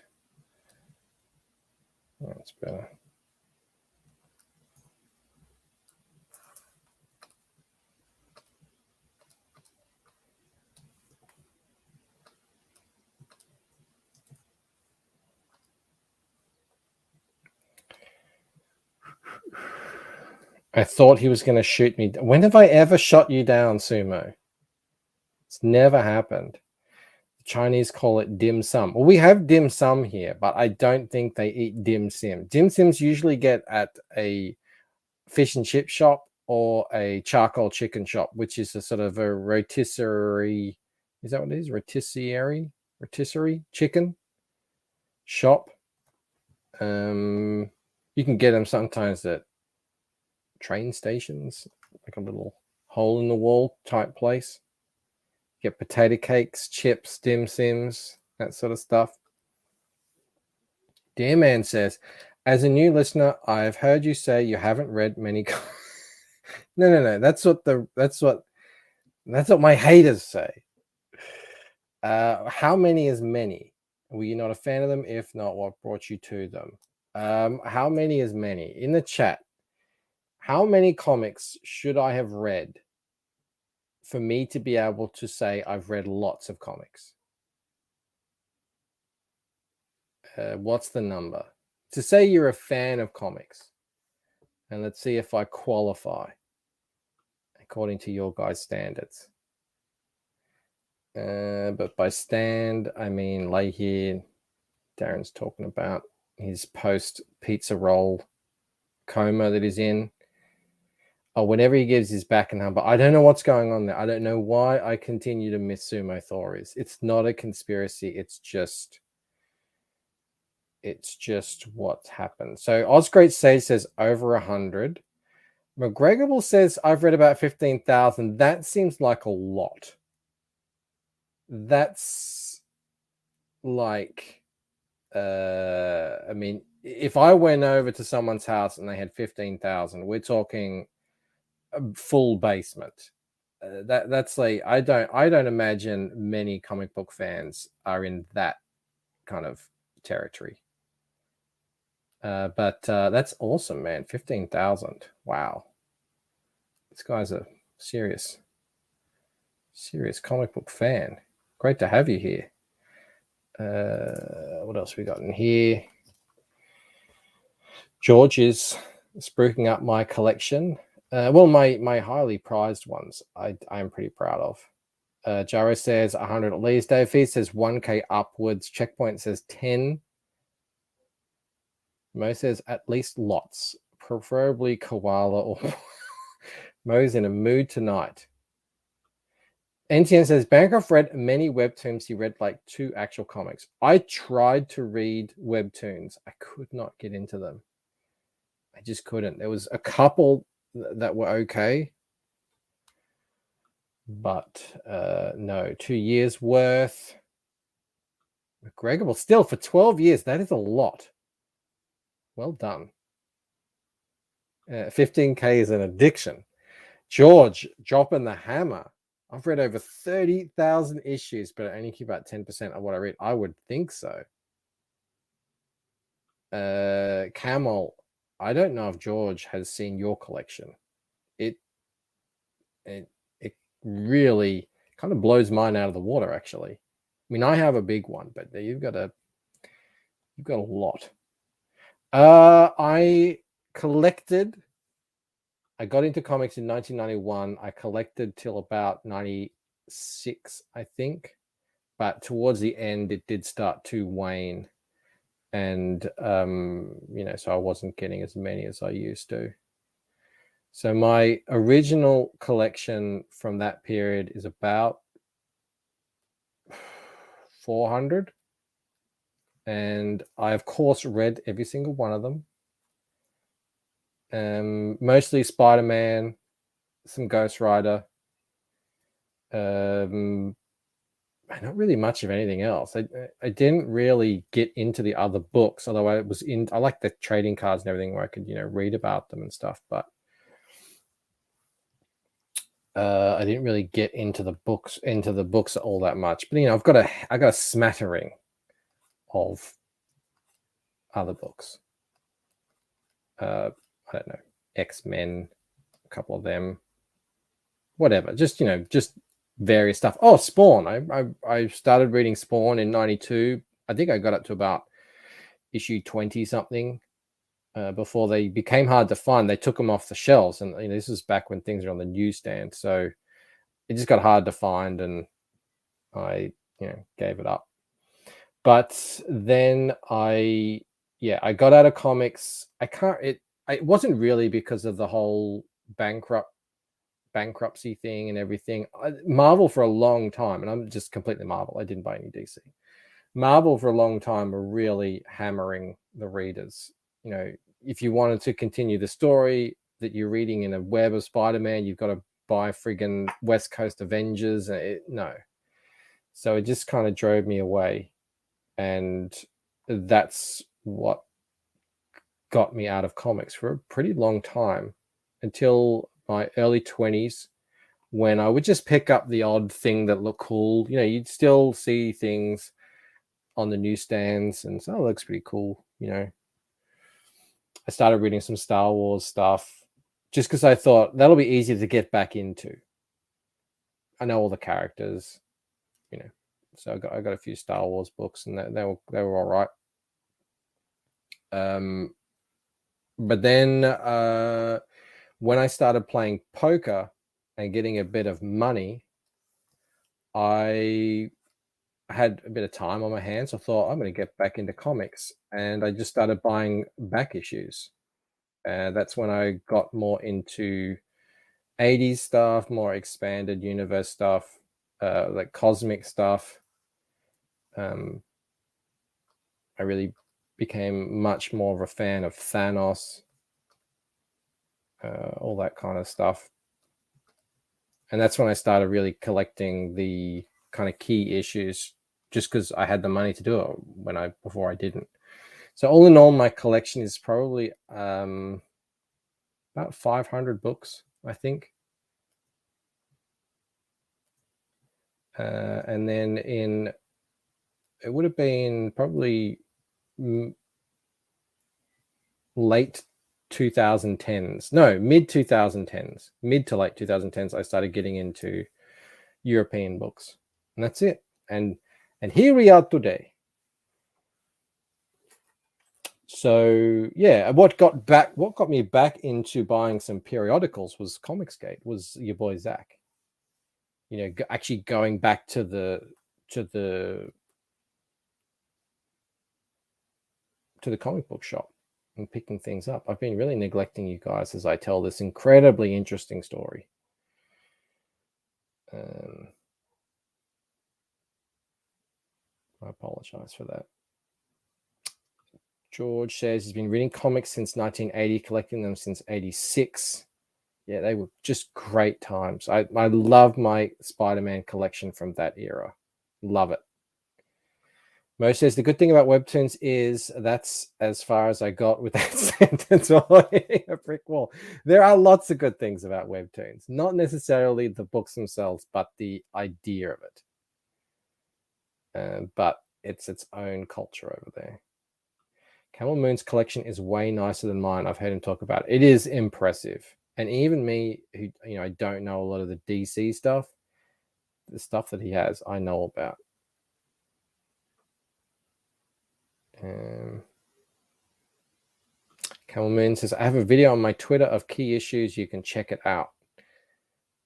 That's better. I thought he was going to shoot me. When have I ever shot you down, Sumo? It's never happened. The Chinese call it dim sum. Well, we have dim sum here, but I don't think they eat dim sim. Dim sims usually get at a fish and chip shop or a charcoal chicken shop, which is a sort of a rotisserie. Is that what it is? Rotisserie chicken shop. You can get them sometimes at train stations, like a little hole in the wall type place. Get potato cakes, chips, dim sims, that sort of stuff. Dear Man says, as a new listener, I have heard you say you haven't read many. No. That's what my haters say. How many is many? Were you not a fan of them? If not, what brought you to them? How many is many? In the chat, how many comics should I have read for me to be able to say I've read lots of comics? What's the number? To say you're a fan of comics. And let's see if I qualify according to your guys' standards. But by stand, I mean lay here. Darren's talking about his post pizza roll coma that he's in. Oh, whenever he gives his back a number, I don't know what's going on there. I don't know why I continue to miss Sumo Thoris. It's not a conspiracy. It's just what's happened. So Osgreat Sage says over 100. McGregor says I've read about 15,000. That seems like a lot. That's like, I mean, if I went over to someone's house and they had 15,000, we're talking a full basement. That's like, I don't imagine many comic book fans are in that kind of territory. But that's awesome, man. 15,000. Wow. This guy's a serious comic book fan. Great to have you here. What else we got in here? George is spruiking up my collection. Well, my highly prized ones, I'm pretty proud of. Jaro says 100 at least. Dave Fee says 1K upwards. Checkpoint says 10. Mo says at least lots, preferably koala or Mo's in a mood tonight. NTN says Bancroft read many webtoons. He read like 2 actual comics. I tried to read webtoons. I could not get into them. I just couldn't. There was a couple that were okay, but no, 2 years worth. McGregor, well, still for 12 years, that is a lot. Well done. 15K is an addiction. George dropping the hammer. I've read over 30,000 issues, but I only keep about 10% of what I read. I would think so. Camel, I don't know if George has seen your collection. It really kind of blows mine out of the water, actually. I mean, I have a big one, but you've got a lot. I got into comics in 1991. I collected till about 96, I think. But towards the end, it did start to wane. And, so I wasn't getting as many as I used to. So my original collection from that period is about 400. And I, of course, read every single one of them. Mostly Spider-Man, some Ghost Rider, not really much of anything else. I didn't really get into the other books, although I like the trading cards and everything where I could read about them and stuff, but I didn't really get into the books all that much. But I got a smattering of other books. I don't know, X-Men, a couple of them, whatever. Just various stuff. Oh, Spawn. I started reading Spawn in 92. I think I got up to about issue 20 something before they became hard to find. They took them off the shelves, and this was back when things were on the newsstand. So it just got hard to find, and I gave it up. But then I got out of comics. I it wasn't really because of the whole bankruptcy thing and everything. Marvel for a long time, and I'm just completely Marvel. I didn't buy any DC. Marvel for a long time were really hammering the readers. You know, if you wanted to continue the story that you're reading in a web of Spider-Man, you've got to buy friggin' West Coast Avengers. No. So it just kind of drove me away. And that's what got me out of comics for a pretty long time, until my early 20s, when I would just pick up the odd thing that looked cool. You know, you'd still see things on the newsstands and so, oh, it looks pretty cool. You know, I started reading some Star Wars stuff just because I thought that'll be easier to get back into. I know all the characters, you know, so I got a few Star Wars books, and they were all right. But then when I started playing poker and getting a bit of money, I had a bit of time on my hands. I thought, I'm going to get back into comics, and I just started buying back issues. That's when I got more into 80s stuff, more expanded universe stuff, like cosmic stuff. I really became much more of a fan of Thanos, all that kind of stuff. And that's when I started really collecting the kind of key issues, just because I had the money to do it before I didn't. So all in all, my collection is probably about 500 books, I think. And then it would have been probably late 2010s, no, mid 2010s, mid to late 2010s, I started getting into European books, and that's it. And here we are today. So yeah, what got me back into buying some periodicals was Comicsgate, was your boy Zach. You know, actually going back to the comic book shop and picking things up. I've been really neglecting you guys as I tell this incredibly interesting story. I apologize for that. George says he's been reading comics since 1980, collecting them since 86. Yeah, they were just great times. I love my Spider-Man collection from that era. Love it. Mo says the good thing about webtoons is that's as far as I got with that sentence while hitting a brick wall. There are lots of good things about webtoons, not necessarily the books themselves, but the idea of it. But it's its own culture over there. Camel Moon's collection is way nicer than mine. I've heard him talk about it. It is impressive. And even me, who, you know, I don't know a lot of the DC stuff, the stuff that he has, I know about. Camel Moon says, I have a video on my Twitter of key issues. You can check it out.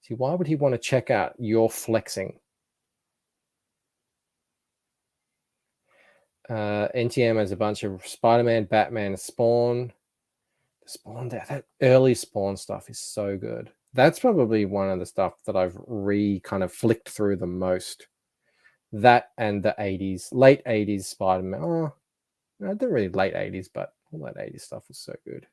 See, why would he want to check out your flexing? NTM has a bunch of Spider-Man, Batman, Spawn. Spawn, that early Spawn stuff is so good. That's probably one of the stuff that I've kind of flicked through the most. That and the 80s, late 80s Spider-Man. Oh, no, not really late 80s, but all that 80s stuff was so good.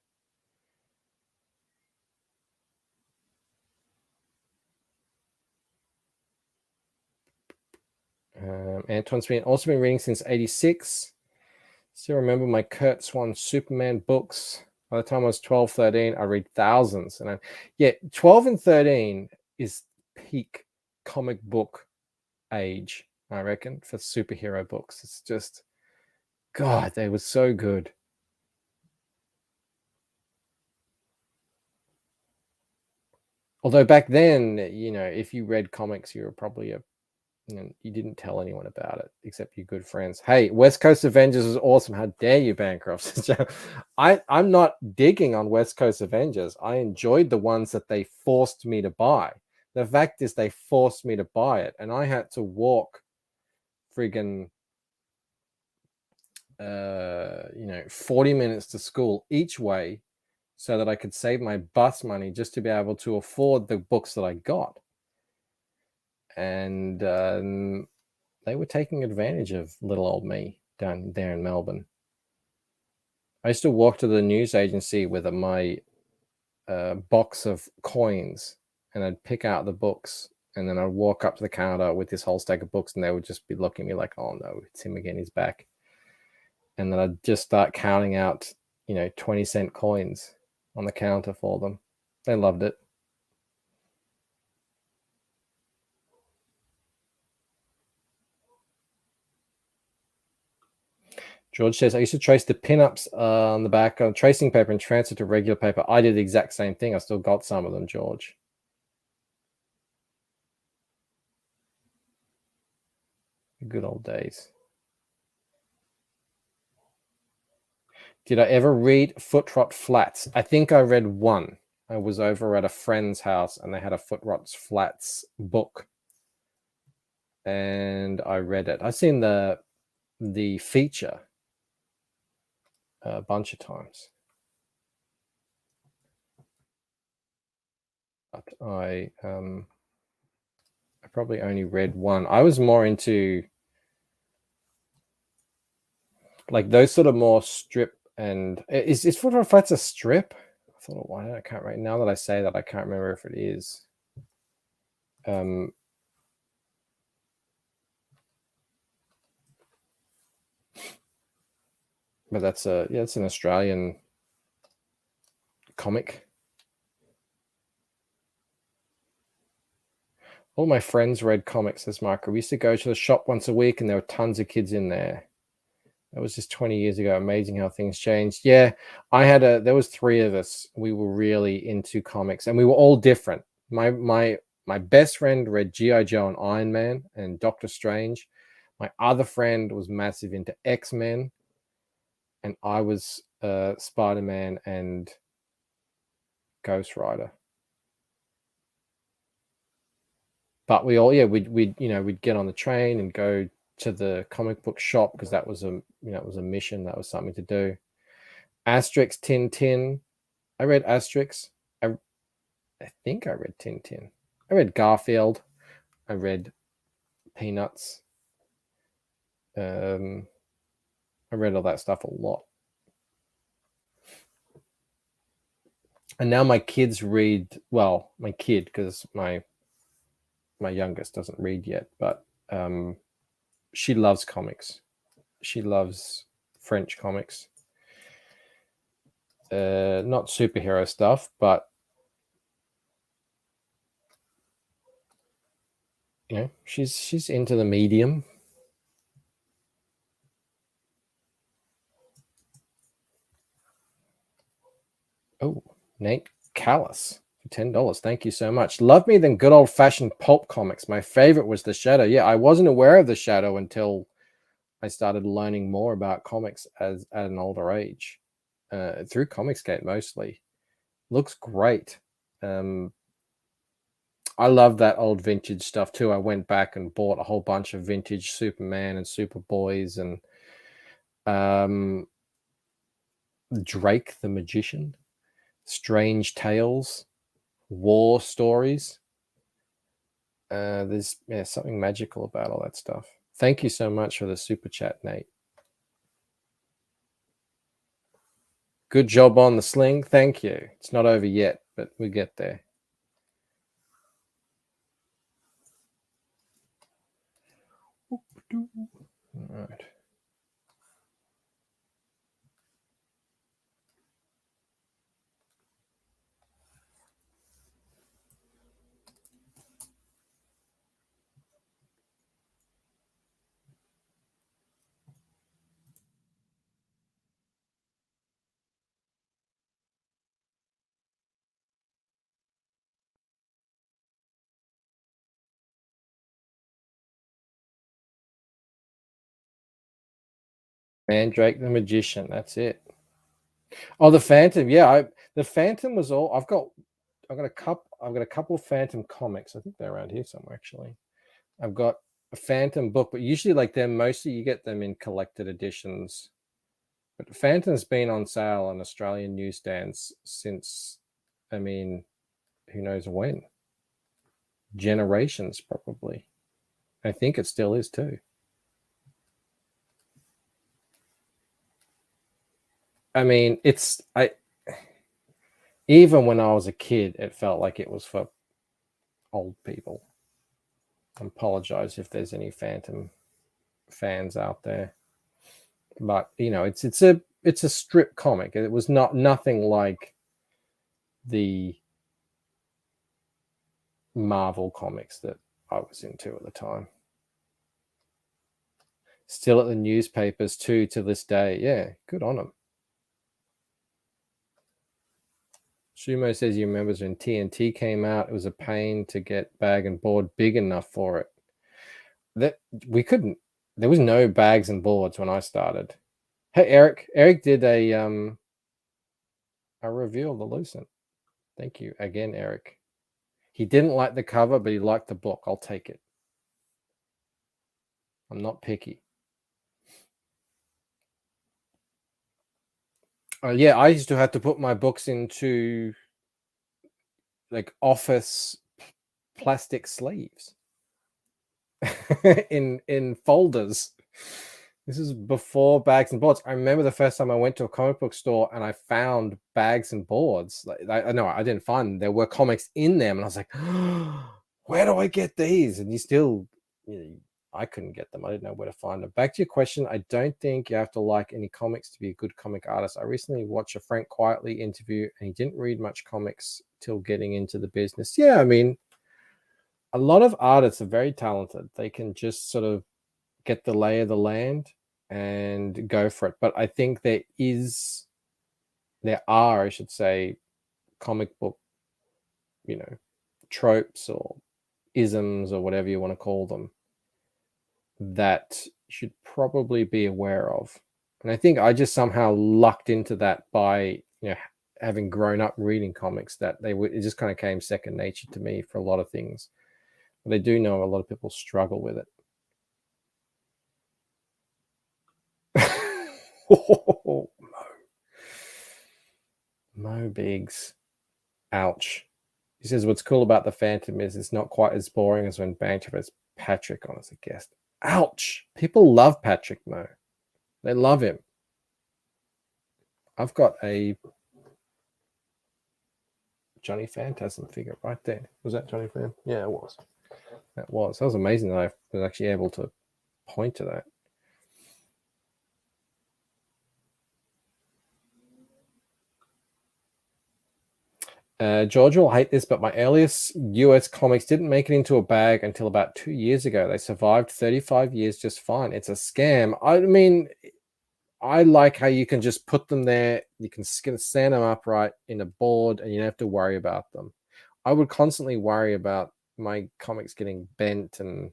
Antoine's also been reading since 86. Still remember my Kurt Swan Superman books. By the time I was 12, 13, I read thousands. And 12 and 13 is peak comic book age, I reckon, for superhero books. It's just, God, they were so good. Although back then, you know, if you read comics, you were probably you didn't tell anyone about it except your good friends. Hey, West Coast Avengers is awesome. How dare you, Bancroft? I'm not digging on West Coast Avengers. I enjoyed the ones that they forced me to buy. The fact is they forced me to buy it, and I had to walk friggin' 40 minutes to school each way so that I could save my bus money just to be able to afford the books that I got. And they were taking advantage of little old me down there in Melbourne. I used to walk to the news agency with my box of coins, and I'd pick out the books, and then I'd walk up to the counter with this whole stack of books, and they would just be looking at me like, oh no, it's him again, he's back. And then I'd just start counting out, 20-cent coins on the counter for them. They loved it. George says, I used to trace the pinups on the back of tracing paper and transfer to regular paper. I did the exact same thing. I still got some of them, George. The good old days. Did I ever read Foot Rot Flats? I think I read one. I was over at a friend's house and they had a Foot Rot Flats book. And I read it. I've seen the feature a bunch of times. But I probably only read one. I was more into like those sort of more strip, and is Foot Rot Flats a strip? I thought, why I can't right now that I say that I can't remember if it is. But that's it's an Australian comic. All my friends read comics, says Marco. We used to go to the shop once a week and there were tons of kids in there. That was just 20 years ago. Amazing how things changed. Yeah, there was 3 of us. We were really into comics and we were all different. My best friend read G.I. Joe and Iron Man and Doctor Strange. My other friend was massive into X-Men. And I was Spider-Man and Ghost Rider. But we all, we'd get on the train and go to the comic book shop because that was it was a mission. That was something to do. Asterix, Tintin. I read Asterix. I think I read Tintin. I read Garfield. I read Peanuts. I read all that stuff a lot. And now my kids read, well, my kid, because my youngest doesn't read yet, but she loves comics. She loves French comics. Not superhero stuff, but she's into the medium. Oh, Nate Callis for $10. Thank you so much. Love me than good old-fashioned pulp comics. My favorite was The Shadow. Yeah, I wasn't aware of The Shadow until I started learning more about comics at an older age, through Comicsgate mostly. Looks great. I love that old vintage stuff too. I went back and bought a whole bunch of vintage Superman and Superboys and Drake the Magician, Strange Tales, War Stories. There's something magical about all that stuff. Thank you so much for the super chat, Nate. Good job on the sling. Thank you. It's not over yet, but we get there. All right. Mandrake the Magician. That's it. Oh, the Phantom. Yeah, the Phantom was all. I've got a couple of Phantom comics. I think they're around here somewhere actually. I've got a Phantom book, but usually like them mostly you get them in collected editions. But Phantom's been on sale on Australian newsstands since, I mean, who knows when? Generations, probably. I think it still is too. I mean, even when I was a kid, it felt like it was for old people. I apologize if there's any Phantom fans out there, but it's a strip comic. It was nothing like the Marvel comics that I was into at the time. Still at the newspapers too to this day. Yeah, good on them. Sumo says he remembers when TNT came out, it was a pain to get bag and board big enough for it. There was no bags and boards when I started. Hey, Eric. Eric did a review of the Lucent. Thank you again, Eric. He didn't like the cover, but he liked the book. I'll take it. I'm not picky. Yeah, I used to have to put my books into like office plastic sleeves in folders. This is before bags and boards. I remember the first time I went to a comic book store and I found bags and boards. I didn't find them. There were comics in them, and I was like, "Where do I get these?" And I couldn't get them. I didn't know where to find them. Back to your question, I don't think you have to like any comics to be a good comic artist. I recently watched a Frank Quietly interview, and he didn't read much comics till getting into the business. Yeah, I mean, a lot of artists are very talented. They can just sort of get the lay of the land and go for it. But I think there are, I should say, comic book, tropes or isms or whatever you want to call them that you should probably be aware of. And I think I just somehow lucked into that by, having grown up reading comics, that it just kind of came second nature to me for a lot of things. But I do know a lot of people struggle with it. Oh, Mo Biggs. Ouch. He says, what's cool about the Phantom is it's not quite as boring as when Banter has Patrick on as a guest. Ouch. People love Patrick Mo. They love him. I've got a Johnny Phantasm figure right there. Was that Johnny Phantasm? Yeah, it was. That was amazing that I was actually able to point to that. George will hate this, but my earliest US comics didn't make it into a bag until about 2 years ago. They survived 35 years just fine. It's a scam. I mean, I like how you can just put them there. You can stand them upright in a board and you don't have to worry about them. I would constantly worry about my comics getting bent and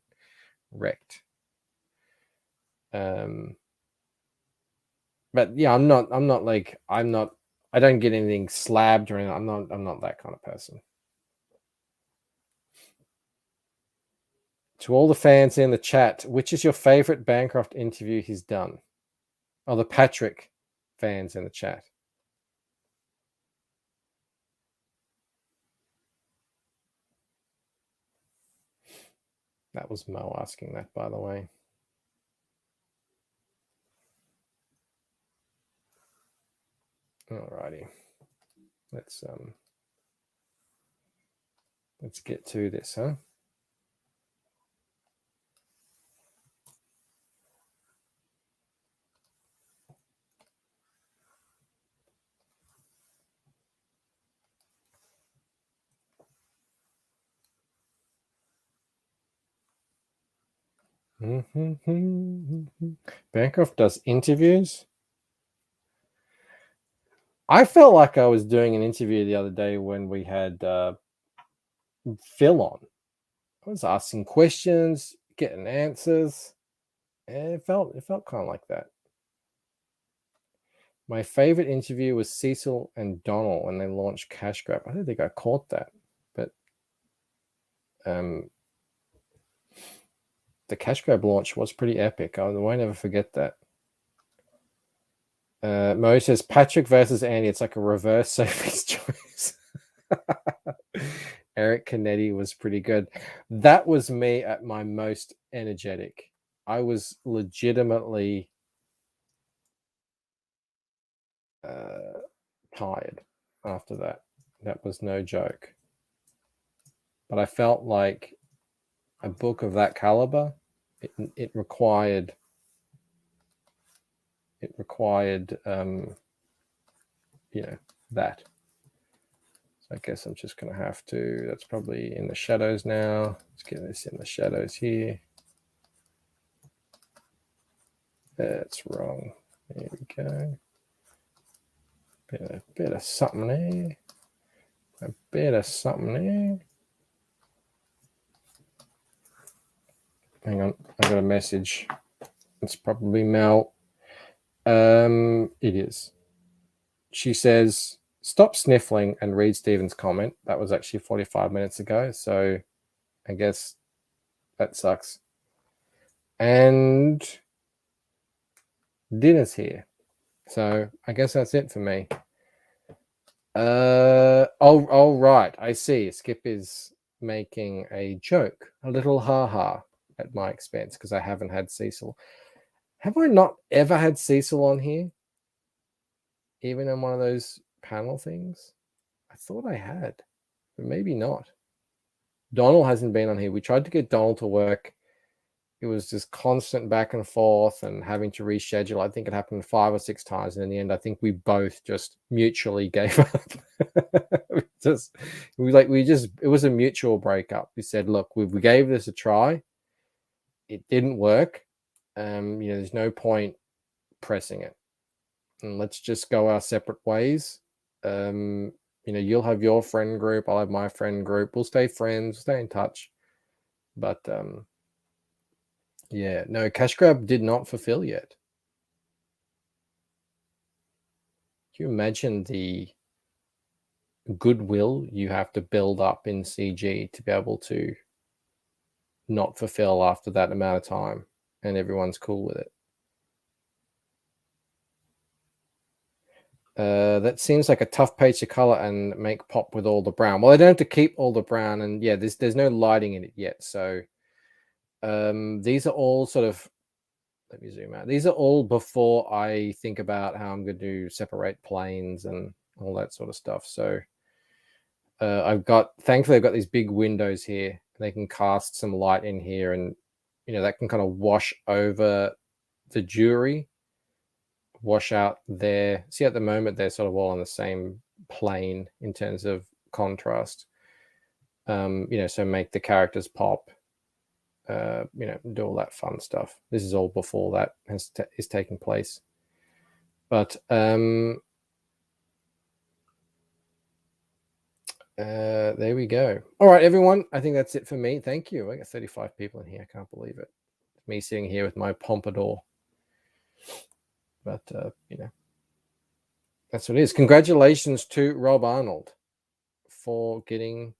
wrecked. But yeah, I don't get anything slabbed or anything. I'm not that kind of person. To all the fans in the chat, which is your favorite Bancroft interview he's done? Oh, the Patrick fans in the chat. That was Mo asking that, by the way. Alrighty. Let's get to this, huh? Bancroft does interviews. I felt like I was doing an interview the other day when we had Phil on. I was asking questions, getting answers. And it felt kind of like that. My favorite interview was Cecil and Donald when they launched Cash Grab. I don't think I caught that, but the Cash Grab launch was pretty epic. I won't ever forget that. Mo says Patrick versus Andy. It's like a reverse Sophie's choice. Eric Canetti was pretty good. That was me at my most energetic. I was legitimately tired after that. That was no joke. But I felt like a book of that caliber, it required that. So I guess I'm just going to have to, that's probably in the shadows now. Let's get this in the shadows here. That's wrong. There we go. Bit of something there. A bit of something there. Hang on, I got a message. It's probably Mel. It is. She says, stop sniffling and read Stephen's comment. That was actually 45 minutes ago. So I guess that sucks. And dinner's here. So I guess that's it for me. Oh, right. I see. Skip is making a joke, a little ha-ha at my expense because I haven't had Cecil. Have I not ever had Cecil on here? Even in one of those panel things? I thought I had, but maybe not. Donald hasn't been on here. We tried to get Donald to work. It was just constant back and forth and having to reschedule. I think it happened 5 or 6 times. And in the end, I think we both just mutually gave up. It was a mutual breakup. We said, look, we gave this a try. It didn't work. There's no point pressing it. And let's just go our separate ways. You'll have your friend group. I'll have my friend group. We'll stay friends, stay in touch. But yeah, no, Cash Grab did not fulfill yet. Can you imagine the goodwill you have to build up in CG to be able to not fulfill after that amount of time and everyone's cool with it? That seems like a tough page to color and make pop with all the brown. Well, I don't have to keep all the brown, and yeah, there's no lighting in it yet. So these are all sort of, let me zoom out. These are all before I think about how I'm going to separate planes and all that sort of stuff. So thankfully I've got these big windows here, and they can cast some light in here, and that can kind of wash over the jewelry, wash out there. See, at the moment they're sort of all on the same plane in terms of contrast. So make the characters pop. Do all that fun stuff. This is all before that is taking place. But there we go. All right, everyone. I think that's it for me. Thank you. I got 35 people in here. I can't believe it. Me sitting here with my pompadour. But that's what it is. Congratulations to Rob Arnold for getting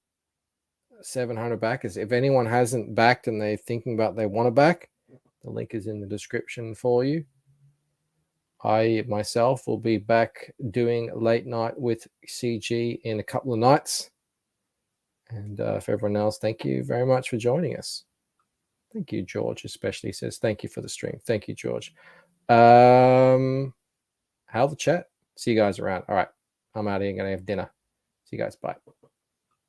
700 backers. If anyone hasn't backed and they're thinking about they want to back, the link is in the description for you. I myself will be back doing late night with CG in a couple of nights. And for everyone else, thank you very much for joining us. Thank you, George, especially says thank you for the stream. Thank you, George. How the chat? See you guys around. All right, I'm out here. Gonna have dinner. See you guys. Bye.